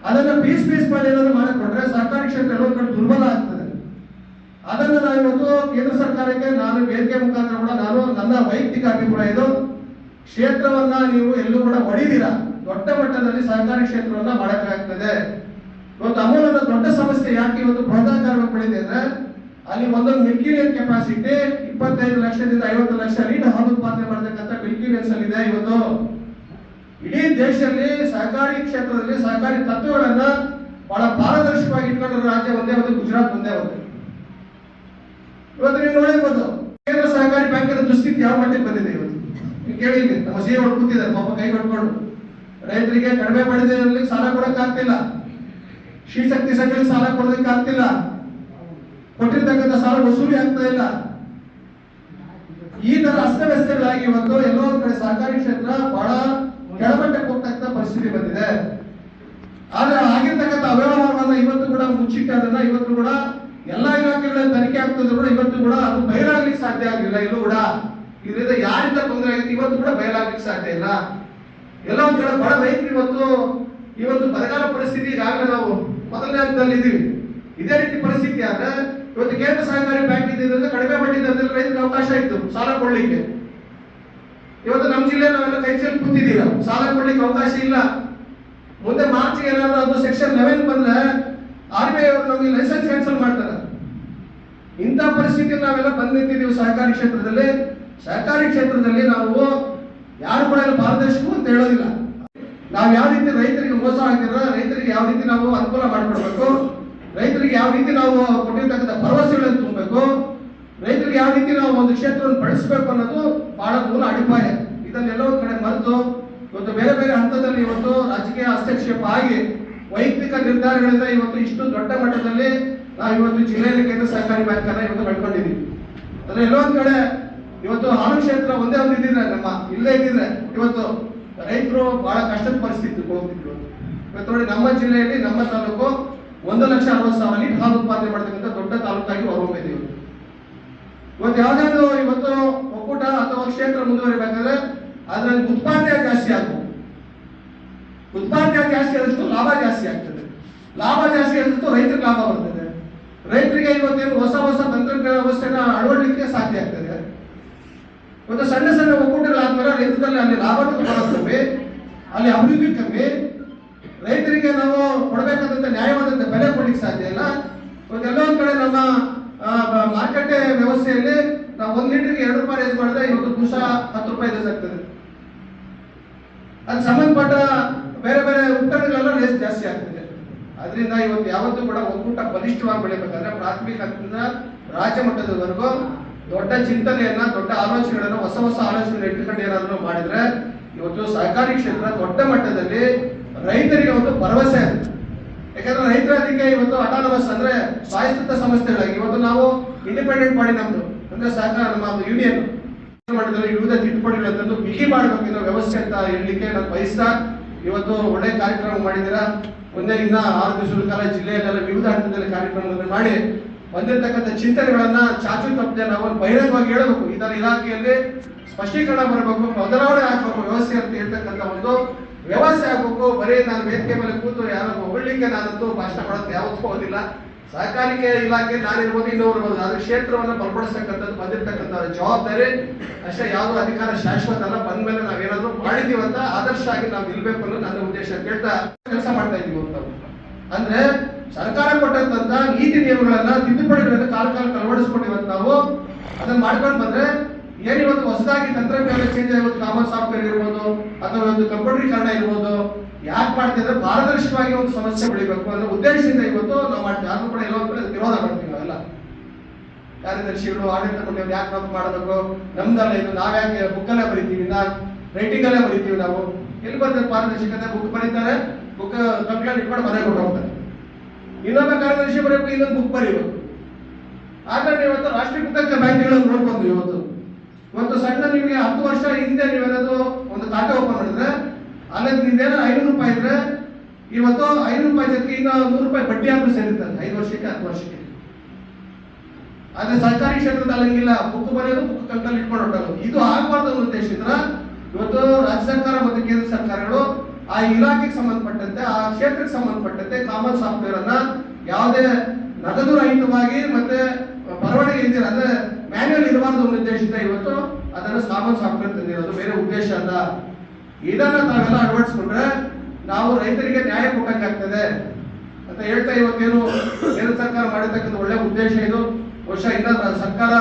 ಅದನ್ನ ಪೀಸ್ ಮಾಡಿ ಏನಾದ್ರು ಮಾಡಿಕೊಂಡ್ರೆ ಸಹಕಾರಿ ಕ್ಷೇತ್ರ ಎಲ್ಲೊಂದು ಕಡೆ ದುರ್ಬಲ ಆಗ್ತದೆ. ಅದನ್ನ ನಾವು ಇವತ್ತು ಕೇಂದ್ರ ಸರ್ಕಾರಕ್ಕೆ ನಾನು ವೇದಿಕೆ ಮುಖಾಂತರ ಕೂಡ ನಾನು ನನ್ನ ವೈಯಕ್ತಿಕ ಅಭಿಪ್ರಾಯ ಇದು, ಕ್ಷೇತ್ರವನ್ನ ನೀವು ಎಲ್ಲೂ ಕೂಡ ಹೊಡಿದಿರಾ, ದೊಡ್ಡ ಮಟ್ಟದಲ್ಲಿ ಸಹಕಾರಿ ಕ್ಷೇತ್ರವನ್ನ ಮಾಡಬೇಕಾಗ್ತದೆ. ಇವತ್ತು ಅಮೂಲದ ದೊಡ್ಡ ಸಮಸ್ಯೆ ಯಾಕೆ ಇವತ್ತು ಬೃಹದಾಕಾರವಾಗಿ ಬೆಳೆದಿದೆ ಅಂದ್ರೆ ಅಲ್ಲಿ ಒಂದೊಂದು ಮಿಲ್ಕಿಲಿಯನ್ ಕೆಪಾಸಿಟಿ 25 ಲಕ್ಷದಿಂದ 50 ಲಕ್ಷ ಲೀಟರ್ ಹಾಲು ಉತ್ಪಾದನೆ ಮಾಡತಕ್ಕಂಥ ಮಿಲ್ಕಿಲಿಯನ್ಸ್ ಅಲ್ಲಿ ಇದೆ. ಇವತ್ತು ಇಡೀ ದೇಶದಲ್ಲಿ ಸಹಕಾರಿ ಕ್ಷೇತ್ರದಲ್ಲಿ ಸಹಕಾರಿ ತತ್ವಗಳನ್ನ ಬಹಳ ಪಾರದರ್ಶಕವಾಗಿ ಇಟ್ಕೊಂಡಿರೋ ರಾಜ್ಯ ಒಂದೇ ಒಂದು, ಗುಜರಾತ್ ಒಂದೇ ಒಂದು. ಇವತ್ತು ನೀವು ನೋಡಿರ್ಬೋದು ಕೇಂದ್ರ ಸಹಕಾರಿ ಬ್ಯಾಂಕಿನ ದುಸ್ಥಿತಿ ಯಾವ ಮಟ್ಟಿಗೆ ಬಂದಿದೆ. ಇವತ್ತು ನೀವು ಕೇಳಿ, ನಮ್ಮ ಸಿಎಂ ಅವರು ಕೂತಿದ್ದಾರೆ ಪಾಪ ಕೈ ಕಟ್ಕೊಂಡು, ರೈತರಿಗೆ ಕಡಿಮೆ ಮಾಡಿದಲ್ಲಿ ಸಾಲ ಕೊಡಕ್ ಆಗ್ತಿಲ್ಲ, ಶ್ರೀಶಕ್ತಿ ಸಂಘಗಳಿಗೆ ಸಾಲ ಕೊಡೋದಕ್ಕೆ ಆಗ್ತಿಲ್ಲ, ಕೊಟ್ಟಿರ್ತಕ್ಕಂಥ ಸಾಲ ವಸೂಲಿ ಆಗ್ತಾ ಇಲ್ಲ. ಈ ತರ ಅಸ್ತವ್ಯಸ್ತಗಳಾಗಿ ಇವತ್ತು ಎಲ್ಲೋ ಒಂದ್ ಕಡೆ ಸಹಕಾರಿ ಕ್ಷೇತ್ರ ಬಹಳ ಕೆಳಮಟ್ಟಕ್ಕೆ ಹೋಗ್ತಕ್ಕಂಥ ಪರಿಸ್ಥಿತಿ ಬಂದಿದೆ. ಆದ್ರೆ ಆಗಿರ್ತಕ್ಕಂಥ ಅವ್ಯವಹಾರವನ್ನ ಇವತ್ತು ಕೂಡ ಮುಚ್ಚಿಟ್ಟದನ್ನ ಇವತ್ತು ಕೂಡ ಎಲ್ಲಾ ಇಲಾಖೆಗಳಲ್ಲಿ ತನಿಖೆ ಆಗ್ತಿದ್ರು ಕೂಡ ಇವತ್ತು ಕೂಡ ಅದು ಬಯಲಾಗ್ಲಿಕ್ಕೆ ಸಾಧ್ಯ ಆಗಿಲ್ಲ. ಇಲ್ಲೂ ಕೂಡ ಇದರಿಂದ ಯಾರಿಂದ ತೊಂದರೆ ಆಗುತ್ತೆ ಇವತ್ತು ಕೂಡ ಬಯಲಾಗ್ಲಿಕ್ಕೆ ಸಾಧ್ಯ ಇಲ್ಲ. ಎಲ್ಲ ಒಂದ್ ಕಡೆ ಬಡ ರೈತರು ಇವತ್ತು ಬರಗಾಲ ಪರಿಸ್ಥಿತಿ ಈಗಾಗಲೇ ನಾವು ಮೊದಲನೇ ಹಂತದಲ್ಲಿ ಇದೀವಿ. ಇದೇ ರೀತಿ ಪರಿಸ್ಥಿತಿ ಆದ್ರೆ ಇವತ್ತು ಕೇಂದ್ರ ಸಹಕಾರಿ ಬ್ಯಾಂಕ್ ಇದ್ದಿದ್ದರಿಂದ ಕಡಿಮೆ ಬಡ್ಡಿ ದರದಲ್ಲಿ ರೈತರಿಗೆ ಅವಕಾಶ ಇತ್ತು ಸಾಲ ಕೊಡ್ಲಿಕ್ಕೆ. ಇವತ್ತು ನಮ್ಮ ಜಿಲ್ಲೆ ನಾವೆಲ್ಲ ಕೈ ಚೆಲ್ಲಿ ಕೂತಿದ್ದೀರ, ಸಾಲ ಕೊಡ್ಲಿಕ್ಕೆ ಅವಕಾಶ ಇಲ್ಲ. ಮುಂದೆ ಮಾರ್ಚ್ ಏನಾದ್ರು ಅದು ಸೆಕ್ಷನ್ 11 ಬಂದ್ರೆ RBI ಅವರು ನಮಗೆ ಲೈಸೆನ್ಸ್ ಕ್ಯಾನ್ಸಲ್ ಮಾಡ್ತಾರೆ. ಇಂಥ ಪರಿಸ್ಥಿತಿ ನಾವೆಲ್ಲ ಬಂದು ನಿಂತಿದ್ದೀವಿ ಸಹಕಾರಿ ಕ್ಷೇತ್ರದಲ್ಲಿ. ಸಹಕಾರಿ ಕ್ಷೇತ್ರದಲ್ಲಿ ನಾವು ಯಾರು ಕೂಡ ಪಾರದರ್ಶಕ ಅಂತ ಹೇಳೋದಿಲ್ಲ. ನಾವು ಯಾವ ರೀತಿ ರೈತರಿಗೆ ಮೋಸ ಆಗ್ತಿರ, ರೈತರಿಗೆ ಯಾವ ರೀತಿ ನಾವು ಅನುಕೂಲ ಮಾಡಿಕೊಡ್ಬೇಕು, ರೈತರಿಗೆ ಯಾವ ರೀತಿ ನಾವು ಕೊಟ್ಟಿರ್ತಕ್ಕಂಥ ಭರವಸೆಗಳನ್ನು ತುಂಬಬೇಕು, ರೈತರಿಗೆ ಯಾವ ರೀತಿ ನಾವು ಒಂದು ಕ್ಷೇತ್ರವನ್ನು ಬಳಸಬೇಕು ಅನ್ನೋದು ಬಹಳ ಮೂಲ ಅಡಿಪಾಯ. ಇದನ್ನೆಲ್ಲ ಒಂದು ಕಡೆ ಮರೆತು ಇವತ್ತು ಬೇರೆ ಬೇರೆ ಹಂತದಲ್ಲಿ ಇವತ್ತು ರಾಜಕೀಯ ಹಸ್ತಕ್ಷೇಪ ಆಗಿ ವೈಯಕ್ತಿಕ ನಿರ್ಧಾರಗಳಿಂದ ಇವತ್ತು ಇಷ್ಟು ದೊಡ್ಡ ಮಟ್ಟದಲ್ಲಿ ನಾವು ಇವತ್ತು ಜಿಲ್ಲೆಯಲ್ಲಿ ಕೇಂದ್ರ ಸಹಕಾರಿ ಬ್ಯಾಂಕ್ ಅನ್ನ ಇವತ್ತು ಕಳ್ಕೊಂಡಿದ್ದೀವಿ. ಅಂದ್ರೆ ಎಲ್ಲೋ ಒಂದ್ ಕಡೆ ಇವತ್ತು ಹಾಲು ಕ್ಷೇತ್ರ ಒಂದೇ ಒಂದು ಇದ್ದಿದ್ರೆ ನಮ್ಮ ಇಲ್ಲೇ ಇದ್ದಿದ್ರೆ ಇವತ್ತು ರೈತರು ಬಹಳ ಕಷ್ಟದ ಪರಿಸ್ಥಿತಿ ಹೋಗ್ತಿದ್ರು. ಇವತ್ತು ನೋಡಿ ನಮ್ಮ ಜಿಲ್ಲೆಯಲ್ಲಿ ನಮ್ಮ ತಾಲೂಕು 1,60,000 ಲೀಟರ್ ಹಾಲು ಉತ್ಪಾದನೆ ಮಾಡತಕ್ಕಂಥ ದೊಡ್ಡ ತಾಲೂಕಾಗಿ ಹೊರಹೊಮ್ಮಿದೆ. ಇವತ್ತು ಯಾವ್ದಾದ್ರು ಇವತ್ತು ಒಕ್ಕೂಟ ಅಥವಾ ಕ್ಷೇತ್ರ ಮುಂದುವರಿಬೇಕಾದ್ರೆ ಅದ್ರಲ್ಲಿ ಉತ್ಪಾದನೆ ಜಾಸ್ತಿ ಆಗ್ತದೆ. ಉತ್ಪಾದನೆ ಜಾಸ್ತಿ ಆದಷ್ಟು ಲಾಭ ಜಾಸ್ತಿ ಆಗ್ತದೆ. ಲಾಭ ಜಾಸ್ತಿ ಆದಷ್ಟು ರೈತರಿಗೆ ಲಾಭ ಬರ್ತದೆ. ರೈತರಿಗೆ ಇವತ್ತೇನು ಹೊಸ ಹೊಸ ತಂತ್ರಜ್ಞಾನ ವ್ಯವಸ್ಥೆನ ಅಳವಡಿಕೆ ಸಾಧ್ಯ ಆಗ್ತದೆ. ಇವತ್ತು ಸಣ್ಣ ಸಣ್ಣ ಒಕ್ಕೂಟಗಳಾದ್ಮೇಲೆ ರೈತರಲ್ಲಿ ಅಲ್ಲಿ ಲಾಭನೂ ಬರೋದು ಕಮ್ಮಿ, ಅಲ್ಲಿ ಅಭಿವೃದ್ಧಿ ಕಮ್ಮಿ, ರೈತರಿಗೆ ನಾವು ಕೊಡಬೇಕಾದಂತ ನ್ಯಾಯವಾದಂತ ಬೆಲೆ ಕೊಡ್ಲಿಕ್ಕೆ ಸಾಧ್ಯ ಇಲ್ಲ. ಇವತ್ತೆಲ್ಲ ಒಂದ್ ಕಡೆ ನಮ್ಮ ಮಾರುಕಟ್ಟೆ ವ್ಯವಸ್ಥೆಯಲ್ಲಿ ನಾವು 1 ಲೀಟರ್ಗೆ 2 ರೂಪಾಯಿ ರೇಸ್ ಮಾಡಿದ್ರೆ ಇವತ್ತು ದಿವಸ 10 ರೂಪಾಯಿ ರೇಸ್ ಆಗ್ತದೆ. ಅದಕ್ಕೆ ಸಂಬಂಧಪಟ್ಟ ಬೇರೆ ಬೇರೆ ಉತ್ಪನ್ನಗಳೆಲ್ಲ ರೇಸ್ ಜಾಸ್ತಿ ಆಗ್ತದೆ. ಅದರಿಂದ ಇವತ್ತು ಯಾವತ್ತೂ ಕೂಡ ಒಕ್ಕೂಟ ಬಲಿಷ್ಠವಾಗಿ ಬೆಳಿಬೇಕಾದ್ರೆ ಪ್ರಾಥಮಿಕ ಹಂತದಿಂದ ರಾಜ್ಯ ಮಟ್ಟದವರೆಗೂ ದೊಡ್ಡ ಚಿಂತನೆಯನ್ನ, ದೊಡ್ಡ ಆಲೋಚನೆಗಳನ್ನ, ಹೊಸ ಹೊಸ ಆಲೋಚನೆ ಇಟ್ಟುಕೊಂಡು ಏನಾದ್ರು ಮಾಡಿದ್ರೆ ಇವತ್ತು ಸಹಕಾರಿ ಕ್ಷೇತ್ರ ದೊಡ್ಡ ಮಟ್ಟದಲ್ಲಿ ರೈತರಿಗೆ ಒಂದು ಭರವಸೆ ಇದೆ. ಯಾಕಂದ್ರೆ ರೈತರ ಅದಕ್ಕೆ ಇವತ್ತು ಅಟಾನಮಸ್ ಅಂದ್ರೆ ಸ್ವಾಯತ್ತ ಸಂಸ್ಥೆಗಳಾಗಿ ಇವತ್ತು ನಾವು ಇಂಡಿಪೆಂಡೆಂಟ್ ಮಾಡಿ ನಮ್ದು ಅಂದ್ರೆ ಸಹಕಾರ ನಮ್ಮ ಯೂನಿಯನ್ ಮಟ್ಟದಲ್ಲಿ ವಿವಿಧ ತಿದ್ದುಪಡಿಗಳಂತಂದು ಬಿಗಿ ಮಾಡಬೇಕು ಅನ್ನೋ ವ್ಯವಸ್ಥೆ ಅಂತ ಹೇಳಲಿಕ್ಕೆ ನಾನು ಬಯಸ್ತಾ ಇವತ್ತು ಒಳ್ಳೆ ಕಾರ್ಯಕ್ರಮ ಮಾಡಿದ್ದೀರಾ. ಮುಂದೆ ಇನ್ನ 6 ದಿವಸದ ಕಾಲ ಜಿಲ್ಲೆಯಲ್ಲೆಲ್ಲ ವಿವಿಧ ಹಂತದಲ್ಲಿ ಕಾರ್ಯಕ್ರಮಗಳನ್ನು ಮಾಡಿ ಬಂದಿರತಕ್ಕಂಥ ಚಿಂತನೆಗಳನ್ನ ಚಾಚು ತಪ್ಪದೆ ನಾವು ಬಹಿರಂಗವಾಗಿ ಹೇಳಬೇಕು. ಈ ತರ ಇಲಾಖೆಯಲ್ಲಿ ಸ್ಪಷ್ಟೀಕರಣ ಬರಬೇಕು, ಬದಲಾವಣೆ ಆಗಬೇಕು, ವ್ಯವಸ್ಥೆ ಅಂತ ಹೇಳ್ತಕ್ಕಂಥ ಒಂದು ವ್ಯವಸ್ಥೆ ಆಗಬೇಕು. ಬರೀ ನಾನು ವೇದಿಕೆ ಮೇಲೆ ಕೂತು ಯಾರು ಹೊಗಳಿಕೆ ನಾನಂತೂ ಭಾಷಣ ಮಾಡೋದು ಯಾವತ್ತೂ ಹೋಗೋದಿಲ್ಲ. ಸಹಕಾರಿಕೆ ಇಲಾಖೆ ನಾನಿರ್ಬೋದು, ಇನ್ನೊಬ್ರು ಇರ್ಬೋದು, ಆದ್ರೆ ಕ್ಷೇತ್ರವನ್ನು ಬಲಪಡಿಸ್ತಕ್ಕಂಥದ್ದು ಬಂದಿರತಕ್ಕಂಥ ಜವಾಬ್ದಾರಿ ಅಷ್ಟೇ. ಯಾವುದೋ ಅಧಿಕಾರ ಶಾಶ್ವತ ಅಲ್ಲ. ಬಂದ್ಮೇಲೆ ನಾವೇನಾದ್ರೂ ಮಾಡಿದೀವಂತ ಆದರ್ಶ ಆಗಿ ನಾವು ನಿಲ್ಬೇಕು ಅನ್ನೋದು ನನ್ನ ಉದ್ದೇಶ ಕೇಳ್ತಾ ಕೆಲಸ ಮಾಡ್ತಾ ಇದೀವಿ ಅಂತ. ಅಂದ್ರೆ ಸರ್ಕಾರ ಕೊಟ್ಟಂತ ನೀತಿ ನಿಯಮಗಳನ್ನ, ತಿದ್ದುಪಡಿಗಳನ್ನ ಕಾಲಕ್ಕೆ ಅಳವಡಿಸ್ಕೊಂಡಿವತ್ತು ನಾವು ಅದನ್ನ ಮಾಡ್ಕೊಂಡು ಬಂದ್ರೆ ಏನಿವತ್ತು ಹೊಸದಾಗಿ ತಂತ್ರಜ್ಞಾನ ಚೇಂಜ್ ಆಗಿರೋದು, ಕಾಮನ್ ಸಾಫ್ಟ್ವೇರ್ ಇರ್ಬೋದು ಅಥವಾ ಒಂದು ಕಂಪ್ಯೂಟರೀಕರಣ ಇರ್ಬೋದು, ಯಾಕೆ ಮಾಡ್ತಿದ್ರೆ ಪಾರದರ್ಶಕವಾಗಿ ಒಂದು ಸಮಸ್ಯೆ ಬೆಳಿಬೇಕು ಅನ್ನೋ ಉದ್ದೇಶದಿಂದ ಇವತ್ತು ನಾವು ಮಾಡ್ತೀವಿ. ಆದ್ರೂ ಕೂಡ ಎಲ್ಲೋ ಕಡೆ ವಿರೋಧ ಮಾಡ್ತೀವಿ ನಾವೆಲ್ಲ. ಕಾರ್ಯದರ್ಶಿಗಳು, ಆಡಳಿತ ಮಂಡಳಿ ಯಾಕೆ ನಾವು ಮಾಡಬೇಕು, ನಮ್ದಲ್ಲ ಇದು, ನಾವ್ಯಾಕೆ ಬುಕ್ಕಲ್ಲೇ ಬರಿತೀವಿ, ರೈಟಿಂಗ್ ಅಲ್ಲೇ ಬರಿತೀವಿ. ನಾವು ಎಲ್ಲಿ ಬರ್ತದೆ ಪಾರದರ್ಶಕತೆ? ಬುಕ್ ಬರೀತಾರೆ, ಬುಕ್ ಕಂಪ್ಲೇಂಟ್ ಇಟ್ಕೊಂಡು ಮನೆಗೆ ಕೊಟ್ಟು ಹೋಗ್ತಾರೆ. ಇನ್ನೊಬ್ಬ ಕಾರ್ಯದರ್ಶಿ ಬರಬೇಕು, ಇನ್ನೊಂದು ಬುಕ್ ಬರೀಬೇಕು. ಆದ್ರೆ ಇವತ್ತು ರಾಷ್ಟ್ರೀಕೃತ ಬ್ಯಾಂಕ್ಗಳನ್ನು ನೋಡ್ಕೊಂಡು ಇವತ್ತು ಸಣ್ಣ ನಿಮಗೆ 10 ವರ್ಷ ಹಿಂದೆ ನೀವೇನಾದ್ರು ಒಂದು ಖಾತೆ ಓಪನ್ ಮಾಡಿದ್ರೆ ಅಲ್ಲಿ ನಿಮ್ದೇನೋ 500 ರೂಪಾಯಿ ಇದ್ರೆ ಇವತ್ತು 500 ರೂಪಾಯಿ ಜೊತೆಗೆ ಇನ್ನು 100 ರೂಪಾಯಿ ಬಡ್ಡಿ ಆದ್ರೂ ಸೇರಿರ್ತಾರೆ 5 ವರ್ಷಕ್ಕೆ 10 ವರ್ಷಕ್ಕೆ. ಆದ್ರೆ ಸರ್ಕಾರಿ ಕ್ಷೇತ್ರದಲ್ಲಿ ಹಂಗಿಲ್ಲ. ಬುಕ್ ಬರೆಯೋದು, ಬುಕ್ ಕಂಟಲ್ಲಿ ಇಟ್ಕೊಂಡು ಹೊರಟೋದು. ಇದು ಆಗಬಾರ್ದು ಅನ್ನೋ ಉದ್ದೇಶದಿಂದ ಇವತ್ತು ರಾಜ್ಯ ಸರ್ಕಾರ ಮತ್ತು ಕೇಂದ್ರ ಸರ್ಕಾರಗಳು ಆ ಇಲಾಖೆಗೆ ಸಂಬಂಧಪಟ್ಟಂತೆ, ಆ ಕ್ಷೇತ್ರಕ್ಕೆ ಸಂಬಂಧಪಟ್ಟಂತೆ ಕಾಮನ್ ಸಾಫ್ಟ್ವೇರ್ ಅನ್ನ ಯಾವುದೇ ನಗದು ರಹಿತವಾಗಿ ಮತ್ತೆ ಬರವಣಿಗೆ ಇದ್ದೀರ ಅಂದ್ರೆ ಮ್ಯಾನ್ಯುವಲ್ ಇರಬಾರ್ದು ಅನ್ನೋ ಉದ್ದೇಶದಿಂದ ಇವತ್ತು ಅದನ್ನು ಕಾಮನ್ ಸಾಫ್ಟ್ವೇರ್ ತಂದಿರೋದು, ಬೇರೆ ಉದ್ದೇಶ ಅಲ್ಲ. ಇದನ್ನ ತಾವೆಲ್ಲ ಅಳವಡಿಸ್ಕೊಂಡ್ರೆ ನಾವು ರೈತರಿಗೆ ನ್ಯಾಯ ಕೊಟ್ಟಂಗಾಗ್ತದೆ ಅಂತ ಹೇಳ್ತಾ ಇವತ್ತೇನು ಕೇಂದ್ರ ಸರ್ಕಾರ ಮಾಡಿರ್ತಕ್ಕಂಥ ಒಳ್ಳೆ ಉದ್ದೇಶ ಇದು. ಬಹುಶಃ ಇನ್ನ ಸರ್ಕಾರ